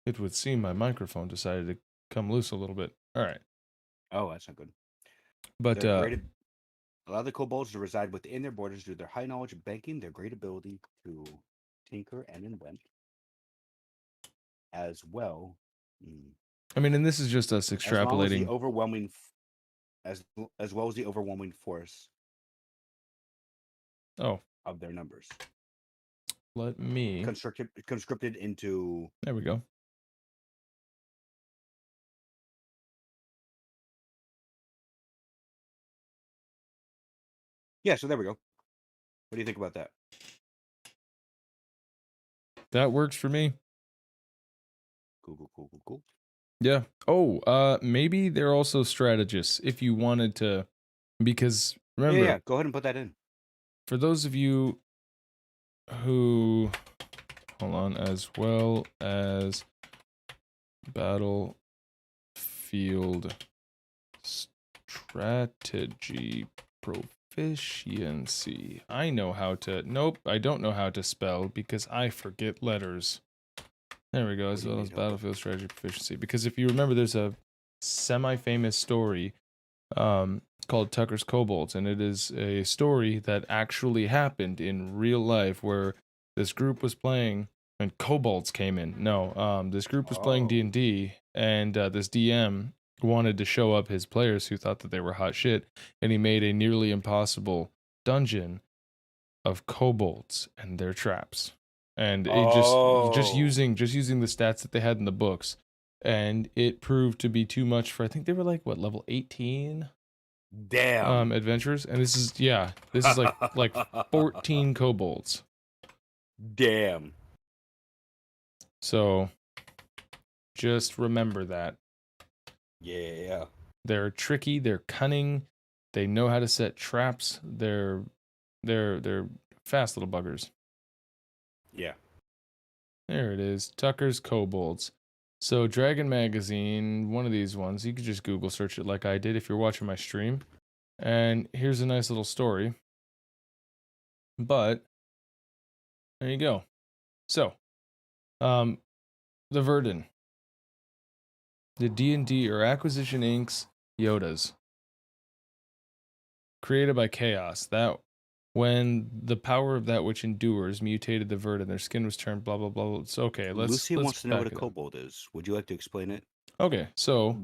It would seem my microphone decided to come loose a little bit. All right. Oh, that's not good. But allow the kobolds to reside within their borders due to their high knowledge of banking, their great ability to tinker and invent, as well. I mean, and this is just us extrapolating. As well as the overwhelming force. Of their numbers. Let me conscripted into. There we go. Yeah, so there we go. What do you think about that? That works for me. Cool. Yeah. Oh, maybe they're also strategists if you wanted to, because remember. Yeah, go ahead and put that in. For those of you who, hold on, as well as battlefield strategy proficiency. I know how to, nope, I don't know how to spell because I forget letters. There we go, as well as battlefield strategy proficiency. Because if you remember, there's a semi-famous story called Tucker's Kobolds, and it is a story that actually happened in real life where this group was playing and kobolds came in. No, this group was playing D&D, and this DM wanted to show up his players who thought that they were hot shit, and he made a nearly impossible dungeon of kobolds and their traps. And it just using the stats that they had in the books, and it proved to be too much for, I think they were like, what, level 18? Damn. Adventures, and this is like 14 kobolds. Damn. So just remember that. Yeah. They're tricky, they're cunning, they know how to set traps, they're fast little buggers. Yeah. There it is. Tucker's Kobolds. So Dragon Magazine, one of these ones, you could just Google search it like I did if you're watching my stream. And here's a nice little story. But there you go. So, the Verdun. The D&D or Acquisition Inc.'s Yodas. Created by Chaos. That when the power of that which endures mutated the Verdun, their skin was turned blah blah blah. It's okay. Lucy wants to know what a kobold is. Would you like to explain it? Okay, so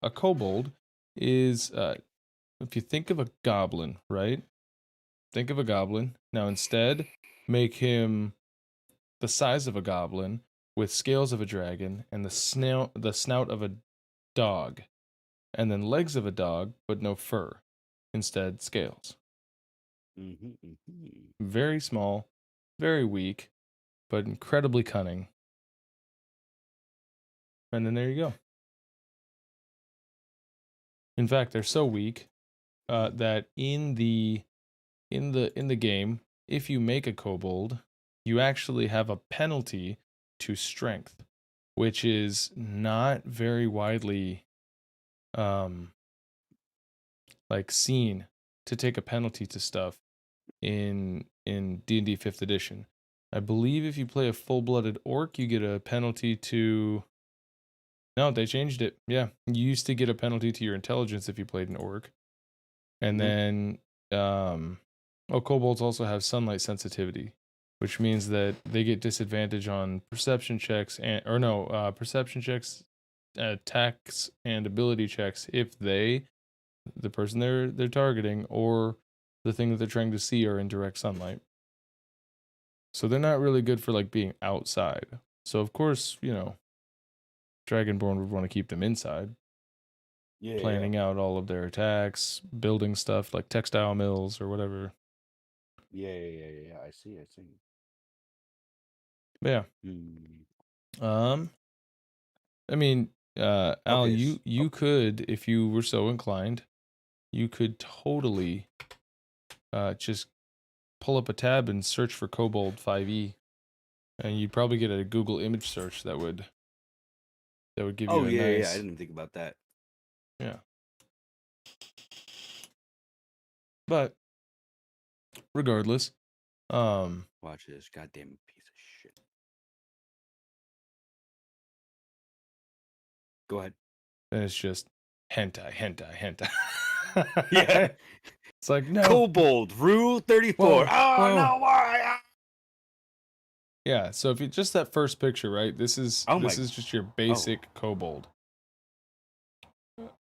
a kobold is if you think of a goblin, right? Think of a goblin. Now instead, make him the size of a goblin, with scales of a dragon and the snout of a dog, and then legs of a dog, but no fur. Instead, scales. Very small, very weak, but incredibly cunning. And then there you go. In fact, they're so weak that in the game, if you make a kobold, you actually have a penalty to strength, which is not very widely like seen to take a penalty to stuff in D&D 5th edition. I believe if you play a full-blooded orc, you get a penalty to... No, they changed it. Yeah, you used to get a penalty to your intelligence if you played an orc. And then, kobolds also have sunlight sensitivity, which means that they get disadvantage on perception checks perception checks, attacks, and ability checks if the person they're targeting or the thing that they're trying to see are in direct sunlight. So they're not really good for like being outside. So of course, Dragonborn would want to keep them inside. Planning out all of their attacks, building stuff like textile mills or whatever. Yeah. I see. Yeah. I mean, Al, you could, if you were so inclined, you could totally just pull up a tab and search for Kobold 5e, and you'd probably get a Google image search that would give you a nice... I didn't even think about that. Yeah. But regardless, watch this goddamn piece of shit. Go ahead. And it's just hentai. Yeah. It's like, no. Kobold, Rule 34. Whoa. No, why? Yeah, so if you just that first picture, right? This is just your basic kobold.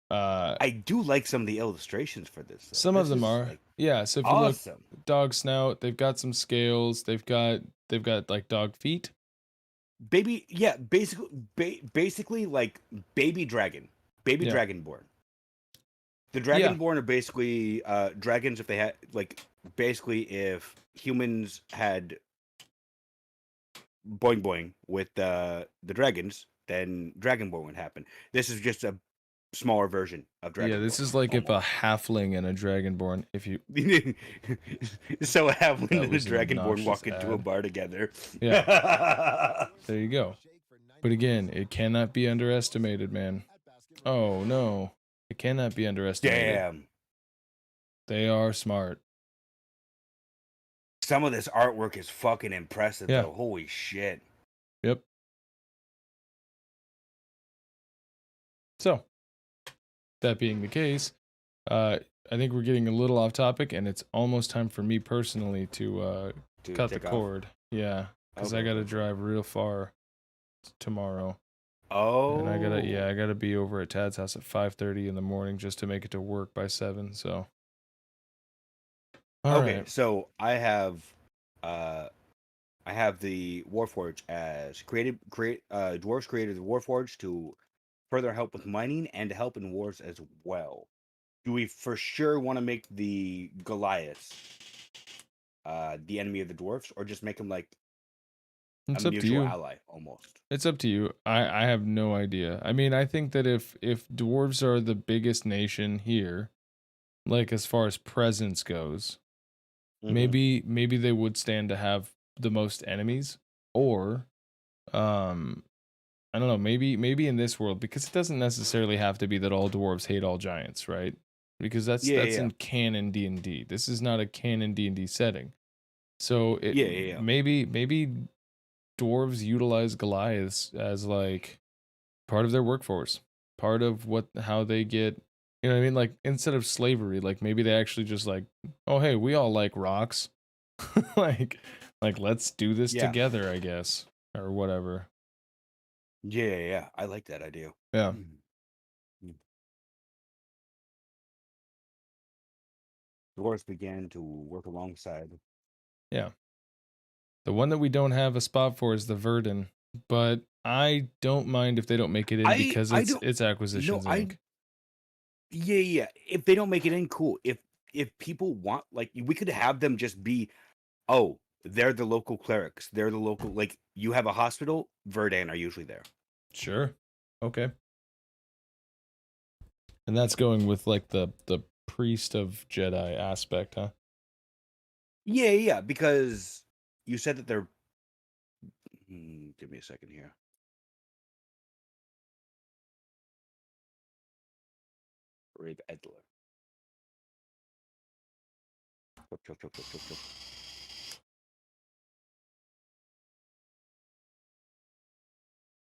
I do like some of the illustrations for this. Some of them are. Yeah, so if you look, dog snout, they've got some scales, they've got like dog feet. Basically like baby dragon. Dragonborn. The Dragonborn are basically dragons if they had basically if humans had boing boing with the dragons, then Dragonborn would happen. This is just a smaller version of Dragonborn. Yeah, this is like if a halfling and a Dragonborn, if you... So a halfling and a Dragonborn walk into a bar together. Yeah. There you go. But again, it cannot be underestimated, man. Oh, no. It cannot be underestimated. Damn. They are smart. Some of this artwork is fucking impressive, though. Holy shit. Yep. So, that being the case, I think we're getting a little off topic, and it's almost time for me personally to cut the cord. Yeah, because I gotta drive real far tomorrow. Oh. And I gotta be over at Tad's house at 5:30 in the morning just to make it to work by 7. So. All right. So I have the Warforge as Dwarves created the Warforge to further help with mining and to help in wars as well. Do we for sure want to make the Goliath the enemy of the Dwarves, or just make him like it's a up mutual to you. ally almost? It's up to you. I have no idea. I mean, I think that if Dwarves are the biggest nation here, like as far as presence goes, maybe they would stand to have the most enemies, or I don't know, maybe in this world, because it doesn't necessarily have to be that all dwarves hate all giants, right? Because that's in canon D&D. This is not a canon D&D setting. So maybe dwarves utilize Goliaths as like part of their workforce, part of how they get, you know what I mean? Like instead of slavery, like maybe they actually just like, oh hey, we all like rocks. like let's do this together, I guess, or whatever. Yeah. I like that idea. Yeah. Dwarves began to work alongside. Yeah. The one that we don't have a spot for is the Verdant. but I don't mind if they don't make it in because it's Acquisitions Inc. Yeah. If they don't make it in, cool. If people want, like, we could have them just be, oh, they're the local clerics. They're the local, like, you have a hospital, Verdant are usually there. Sure. Okay. And that's going with, like, the priest of Jedi aspect, huh? Yeah, because you said that they're... give me a second here. Brave Edler.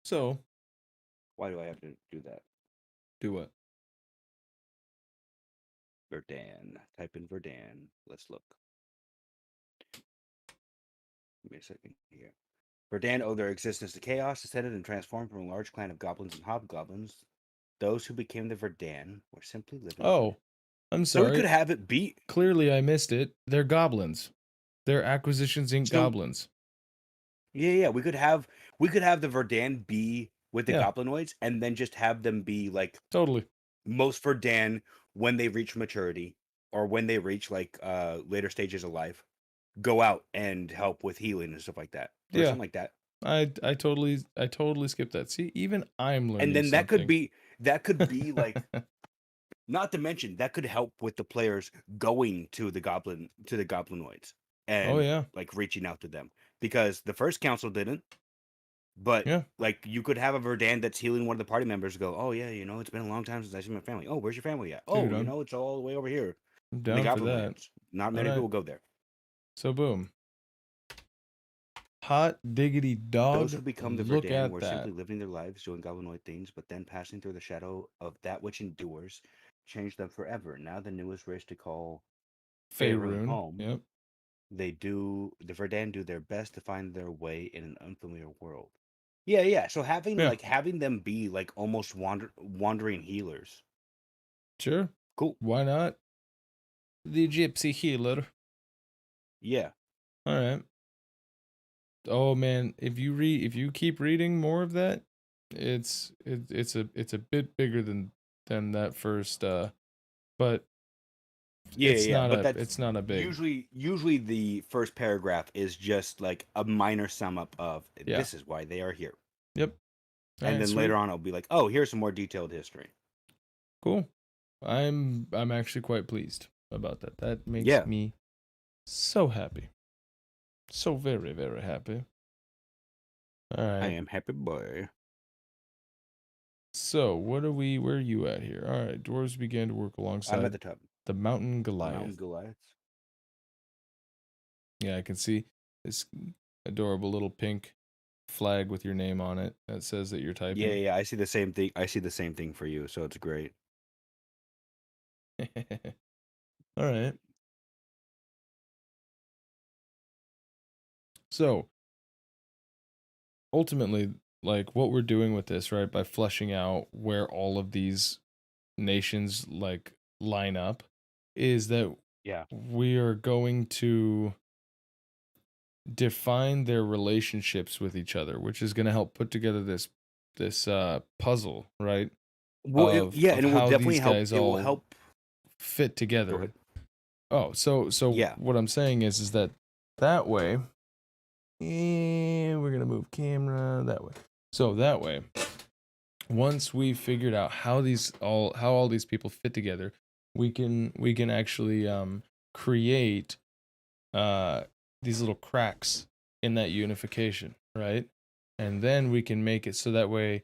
So, why do I have to do that? Do what? Verdant. Type in Verdant. Let's look. Give me a second here. Verdant owe their existence to chaos, descended and transformed from a large clan of goblins and hobgoblins. Those who became the Verdant were simply living. Oh, I'm sorry. So we could have it be. Clearly, I missed it. They're goblins. They're Acquisitions Inc. goblins. Yeah. We could have the Verdant be with the goblinoids, and then just have them be like totally most Verdant when they reach maturity or when they reach like later stages of life, go out and help with healing and stuff like that. Or something like that. I totally skipped that. See, even I'm learning. And then something. that could be like not to mention that could help with the players going to the goblinoids and like reaching out to them, because the first council didn't. But like you could have a Verdant that's healing one of the party members go, oh yeah, it's been a long time since I've seen my family. Oh, where's your family at? Dude, it's all the way over here. I'm down for that. Not many people go there. So boom. Hot diggity dog. Those who become the Verdant were simply living their lives doing goblinoid things, but then passing through the shadow of that which endures changed them forever. Now the newest race to call Faerun home. Yep. The Verdant do their best to find their way in an unfamiliar world. Yeah. So having them be like almost wandering healers. Sure. Cool. Why not? The gypsy healer. Yeah. All right. Oh man, if you keep reading more of that, it's a bit bigger than that first but it's not a big. Usually the first paragraph is just like a minor sum up of this is why they are here. Yep. And then later on it'll be like, oh, here's some more detailed history. Cool. I'm actually quite pleased about that. That makes me so happy. So very, very happy. All right. I am happy boy. So, where are you at here? All right. Dwarves began to work alongside I'm at the top. The Mountain Goliath. Mountain Goliaths. Yeah, I can see this adorable little pink flag with your name on it that says that you're typing. Yeah, I see the same thing. I see the same thing for you, so it's great. All right. So, ultimately, like what we're doing with this, right, by fleshing out where all of these nations like line up, is that we are going to define their relationships with each other, which is going to help put together this puzzle, right? Well, and it will definitely help. It will help fit together. Oh, so what I'm saying is that way. And we're gonna move camera that way. So that way, once we figured out how all these people fit together, we can actually create these little cracks in that unification, right? And then we can make it so that way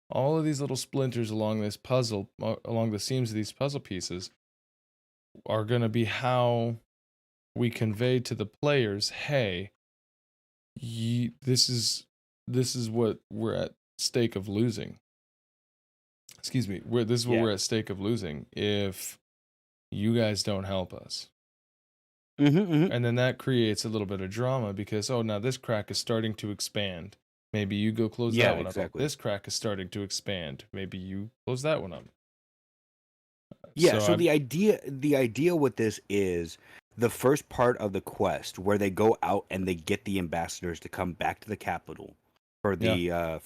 all of these little splinters along this puzzle, along the seams of these puzzle pieces, are going to be how we convey to the players, hey, this is what we're at stake of losing. Excuse me, this is what we're at stake of losing if you guys don't help us. And then that creates a little bit of drama because, now this crack is starting to expand. Maybe you go close that one up. This crack is starting to expand. Maybe you close that one up. Yeah, so the idea with this is the first part of the quest where they go out and they get the ambassadors to come back to the capital. for the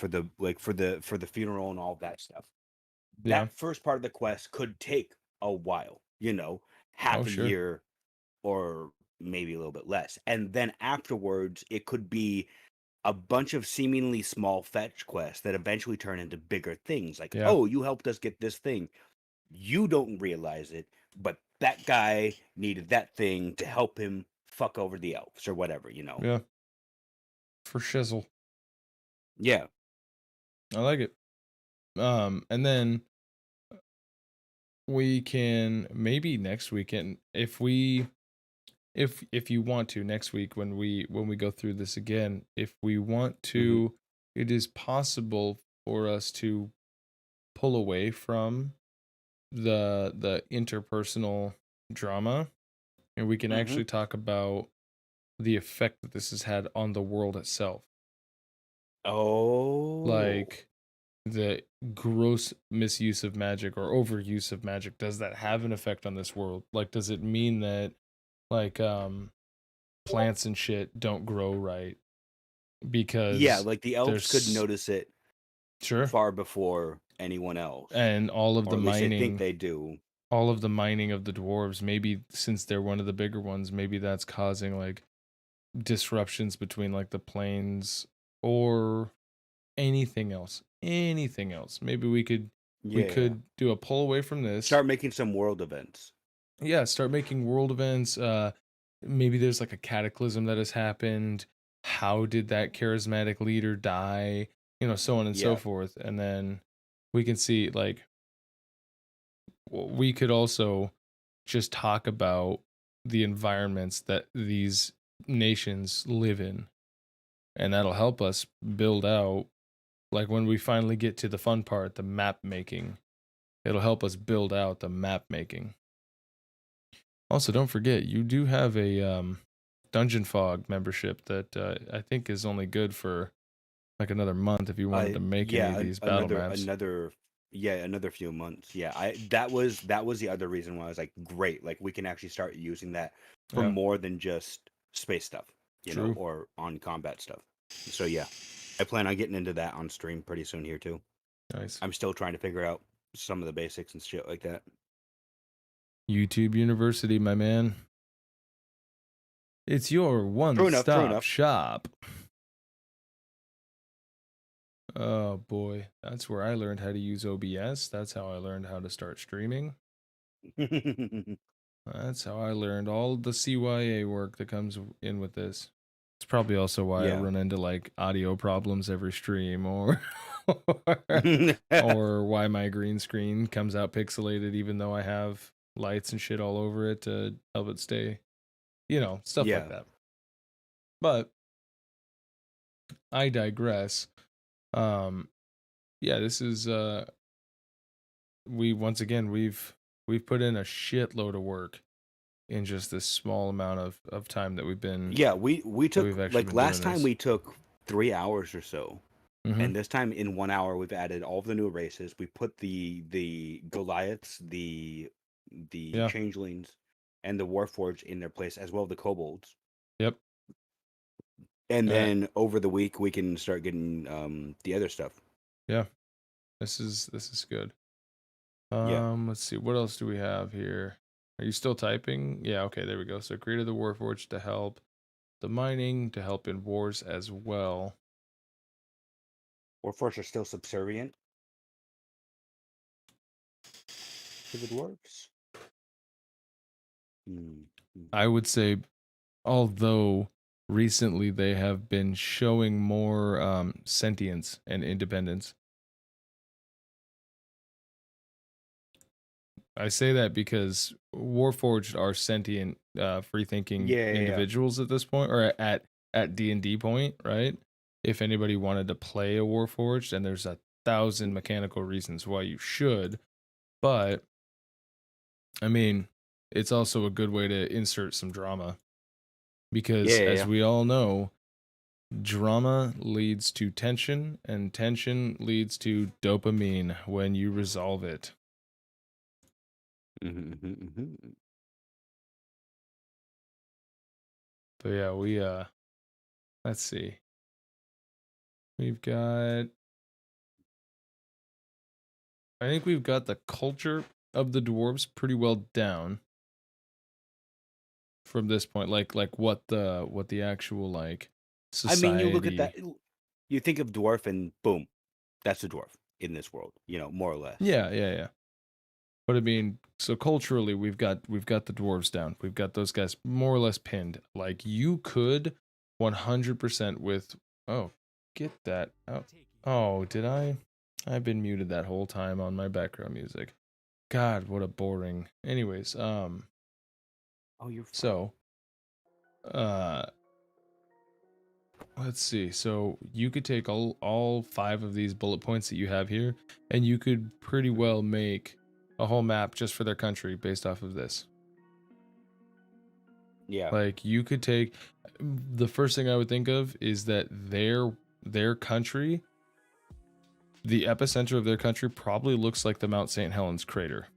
funeral and all that stuff. Yeah. That first part of the quest could take a while, half a sure. year or maybe a little bit less. And then afterwards, it could be a bunch of seemingly small fetch quests that eventually turn into bigger things. Like, oh, you helped us get this thing. You don't realize it, but that guy needed that thing to help him fuck over the elves or whatever, Yeah. For shizzle. Yeah. I like it. And then we can maybe next weekend if you want to next week when we go through this again, if we want to, it is possible for us to pull away from the interpersonal drama, and we can actually talk about the effect that this has had on the world itself. Oh, like the gross misuse of magic or overuse of magic. Does that have an effect on this world? Like, does it mean that like plants and shit don't grow right because like the elves could notice it far before anyone else, and all of the mining, they think they do. All of the mining of the dwarves, maybe since they're one of the bigger ones, maybe that's causing like disruptions between like the planes or anything else. Maybe we could do a pull away from this, start making some world events. Start making world events. Maybe there's like a cataclysm that has happened. How did that charismatic leader die? So on and so forth. And then we can see, like, we could also just talk about the environments that these nations live in. And that'll help us build out, like, when we finally get to the fun part, the map making, it'll help us build out the map making. Also, don't forget, you do have a Dungeon Fog membership that I think is only good for like another month if you wanted to make any of these battle maps. Another few months. Yeah, that was the other reason why I was like, great, like we can actually start using that for more than just space stuff, or on combat stuff. So yeah, I plan on getting into that on stream pretty soon here too. Nice. I'm still trying to figure out some of the basics and shit like that. YouTube University, my man. It's your one-stop shop. Oh boy, that's where I learned how to use OBS. That's how I learned how to start streaming. That's how I learned all the CYA work that comes in with this. It's probably also why I run into like audio problems every stream, or or why my green screen comes out pixelated even though I have lights and shit all over it to help it stay, stuff like that. But I digress. This is we've put in a shitload of work in just this small amount of time that we've been. Yeah, we took, like, last time we took 3 hours or so. And this time in 1 hour we've added all of the new races. We put the Goliaths, the Changelings, and the Warforged in their place, as well as the Kobolds. Yep. And then over the week we can start getting the other stuff. Yeah. This is good. Let's see, what else do we have here? Are you still typing? Yeah, okay, there we go. So created the Warforged to help the mining, to help in wars as well. Warforged are still subservient to the dwarves. I would say, although recently they have been showing more sentience and independence. I say that because Warforged are sentient, free-thinking individuals at this point, or at D&D point, right? If anybody wanted to play a Warforged, and there's 1,000 mechanical reasons why you should, but I mean, it's also a good way to insert some drama, because as we all know, drama leads to tension, and tension leads to dopamine when you resolve it. But yeah, we let's see. We've got, I think we've got the culture of the dwarves pretty well down from this point. Like what the actual like society. I mean, you look at that, you think of dwarf, and boom, that's a dwarf in this world. More or less. Yeah. But I mean, so culturally, we've got the dwarves down. We've got those guys more or less pinned. Like you could 100% with. Oh, get that out. Oh, did I? I've been muted that whole time on my background music. God, what a boring. Anyways, Oh, you're fine. So, let's see. So you could take all 5 of these bullet points that you have here, and you could pretty well make a whole map just for their country based off of this. Yeah. Like you could take, the first thing I would think of is that their country, the epicenter of their country probably looks like the Mount St. Helens crater.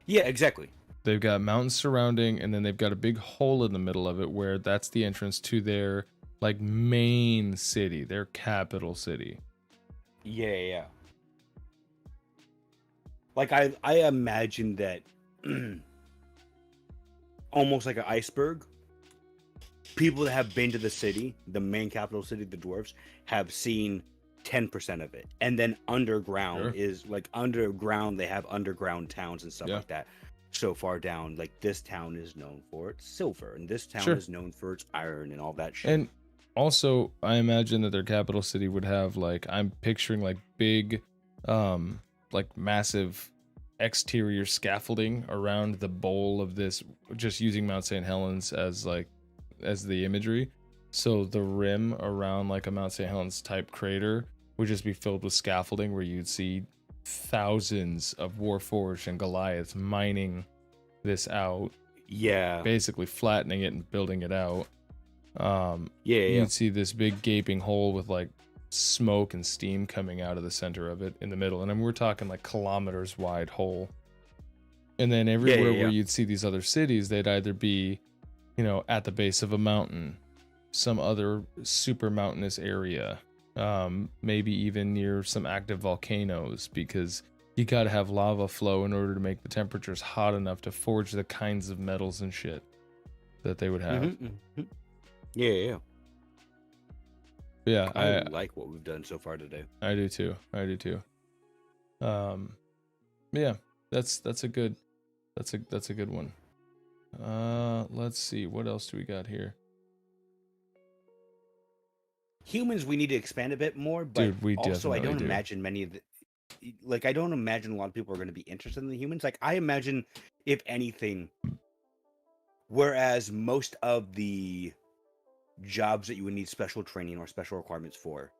Yeah, exactly. They've got mountains surrounding, and then they've got a big hole in the middle of it where that's the entrance to their like main city, their capital city. Yeah. Like I imagine that almost like an iceberg. People that have been to the city, the main capital city, the dwarves, have seen 10% of it. And then underground is like underground, they have underground towns and stuff like that. So far down, like this town is known for its silver, and this town is known for its iron and all that shit. And also, I imagine that their capital city would have like, I'm picturing like big, like massive exterior scaffolding around the bowl of this, just using Mount St. Helens as the imagery. So the rim around like a Mount St. Helens type crater would just be filled with scaffolding where you'd see thousands of Warforged and Goliaths mining this out. Yeah. Basically flattening it and building it out. You'd see this big gaping hole with like smoke and steam coming out of the center of it in the middle. And I mean, we're talking like kilometers wide hole. And then everywhere where you'd see these other cities, they'd either be, at the base of a mountain, some other super mountainous area, maybe even near some active volcanoes, because you gotta have lava flow in order to make the temperatures hot enough to forge the kinds of metals and shit that they would have. Yeah. Yeah, I like what we've done so far today. I do too. Yeah, that's a good one. Let's see, what else do we got here? Humans, we need to expand a bit more, but dude, we also I don't do. imagine many of the, like, I don't imagine a lot of people are going to be interested in the humans. Like, I imagine, if anything, whereas most of the jobs that you would need special training or special requirements for,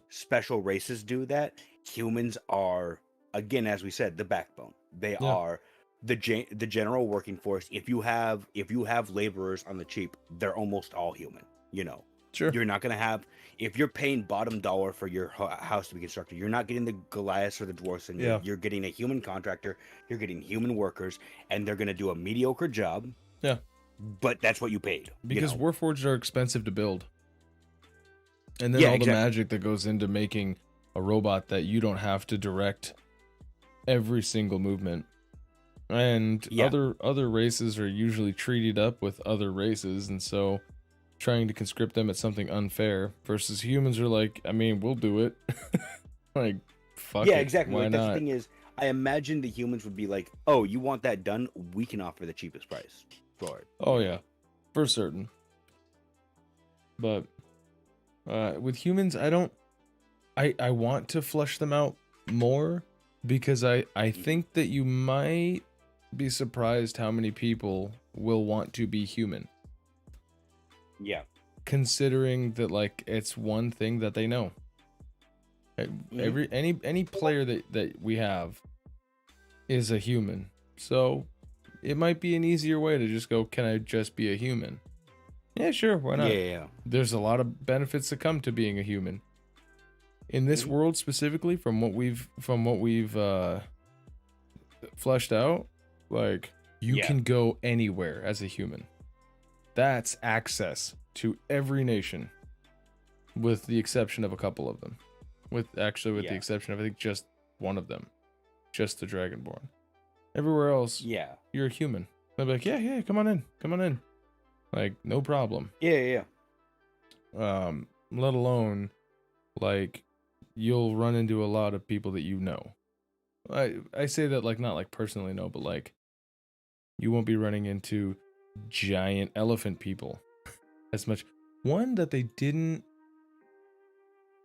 special races do that. Humans are, again, as we said, the backbone. They are the general working force. If you have laborers on the cheap, they're almost all human. Sure. You're not going to have, if you're paying bottom dollar for your house to be constructed, you're not getting the Goliaths or the dwarfs, and you're getting a human contractor, you're getting human workers, and they're going to do a mediocre job. Yeah. But that's what you paid. Because Warforged are expensive to build. And then the magic that goes into making a robot that you don't have to direct every single movement. And other races are usually treated up with other races, and so trying to conscript them at something unfair, versus humans are like, I mean, we'll do it. Like, fuck it. Yeah, exactly. Why like, not? The thing is, I imagine the humans would be like, oh, you want that done? We can offer the cheapest price for it. Oh, yeah. For certain. But with humans, I want to flesh them out more, because I think that you might be surprised how many people will want to be human. Yeah. Considering that, like, it's one thing that they know. Any player that we have is a human. So it might be an easier way to just go, can I just be a human? Yeah, sure, why not? Yeah. There's a lot of benefits that come to being a human. In this world specifically, from what we've fleshed out, like, you can go anywhere as a human. That's access to every nation. with the exception of a couple of them. With the exception of, I think, just one of them. Just the Dragonborn. Everywhere else, you're a human. They'll be like, yeah, come on in. Like, no problem. Yeah. Let alone, like, you'll run into a lot of people that you know. I say that, like, not like personally know, but like, you won't be running into giant elephant people as much. One that they didn't...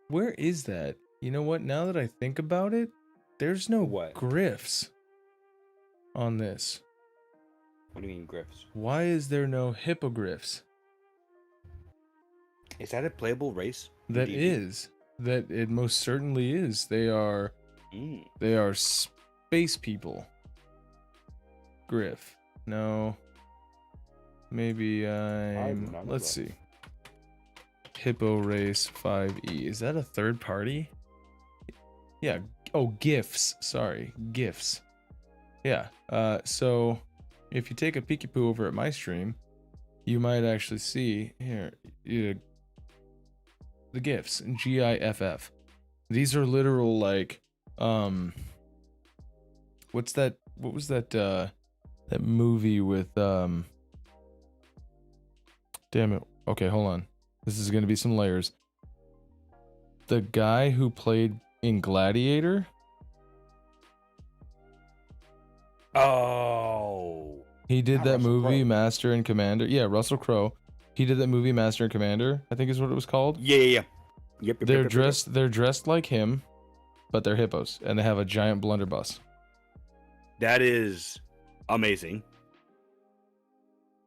Where is that? You know what? Now that I think about it, there's no glyphs on this. What do you mean glyphs? Why is there no hippogriffs? Is that a playable race? That is. That it most certainly is. They are space people. Griff. No. Maybe let's see. Hippo Race 5e. Is that a third party? Yeah. Oh, GIFs. Sorry. GIFs. Yeah. So if you take a peekapoo over at my stream, you might actually see here the GIFs. GIFF. These are literal, like, what was that movie with damn it. Okay, hold on. This is going to be some layers. The guy who played in Gladiator. Oh. He did that movie, Master and Commander. Yeah, Russell Crowe. He did that movie, Master and Commander, I think is what it was called. Yeah. Yep. They're dressed like him, but they're hippos, and they have a giant blunderbuss. That is amazing.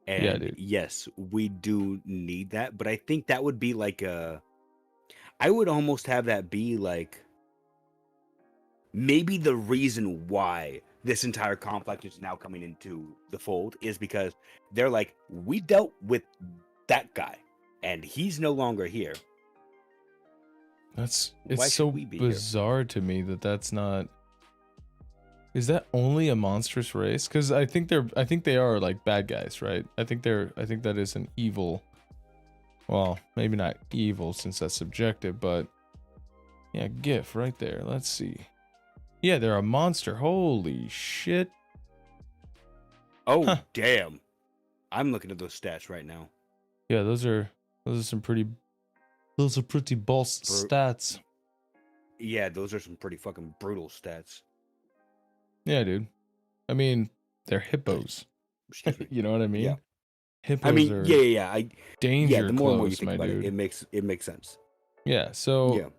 And yeah, dude. Yes, we do need that, but I think that would be like I would almost have that be like maybe the reason why this entire complex is now coming into the fold is because they're like, we dealt with that guy and he's no longer here. It's so bizarre to me that's not. Is that only a monstrous race? Because I think they are like bad guys, right? I think that is an evil. Well, maybe not evil since that's subjective, but yeah, GIF right there. Let's see. Yeah, they're a monster. Holy shit. Oh, damn. I'm looking at those stats right now. Yeah, those are some pretty boss stats. Yeah, those are some pretty fucking brutal stats. Yeah, dude. I mean, they're hippos. You know what I mean? Yeah. Hippos are danger the more close, and more you think my about dude. It makes sense. Yeah, so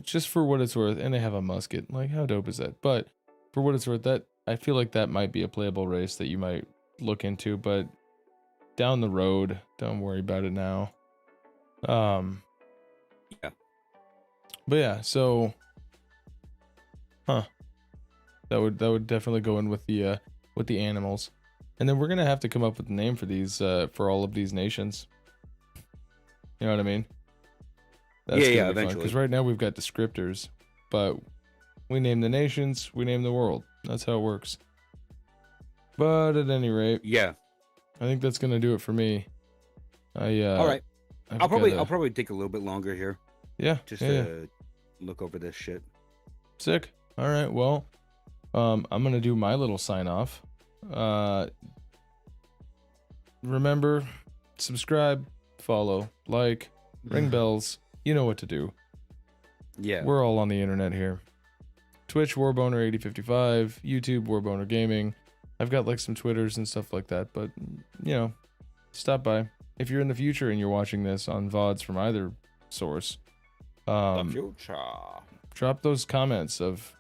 just for what it's worth, and they have a musket. Like, how dope is that? But for what it's worth, that I feel like that might be a playable race that you might look into, but down the road, don't worry about it now. Yeah. But yeah, so that would definitely go in with the animals. And then we're gonna have to come up with a name for these for all of these nations. You know what I mean? That's eventually. Because right now we've got descriptors, but we name the nations, we name the world. That's how it works. But at any rate, yeah, I think that's gonna do it for me. All right. I'll probably take a little bit longer here. Yeah. Just to look over this shit. Sick. All right. Well, I'm gonna do my little sign off. Remember, subscribe, follow, like, ring bells. You know what to do. Yeah. We're all on the internet here. Twitch, WarBoner 8055, YouTube, WarBoner Gaming. I've got like some Twitters and stuff like that, but you know, stop by. If you're in the future and you're watching this on VODs from either source, the future. Drop those comments of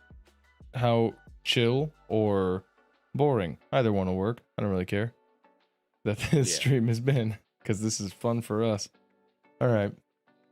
how chill or boring, either one will work. I don't really care, that this stream has been, because this is fun for us. All right.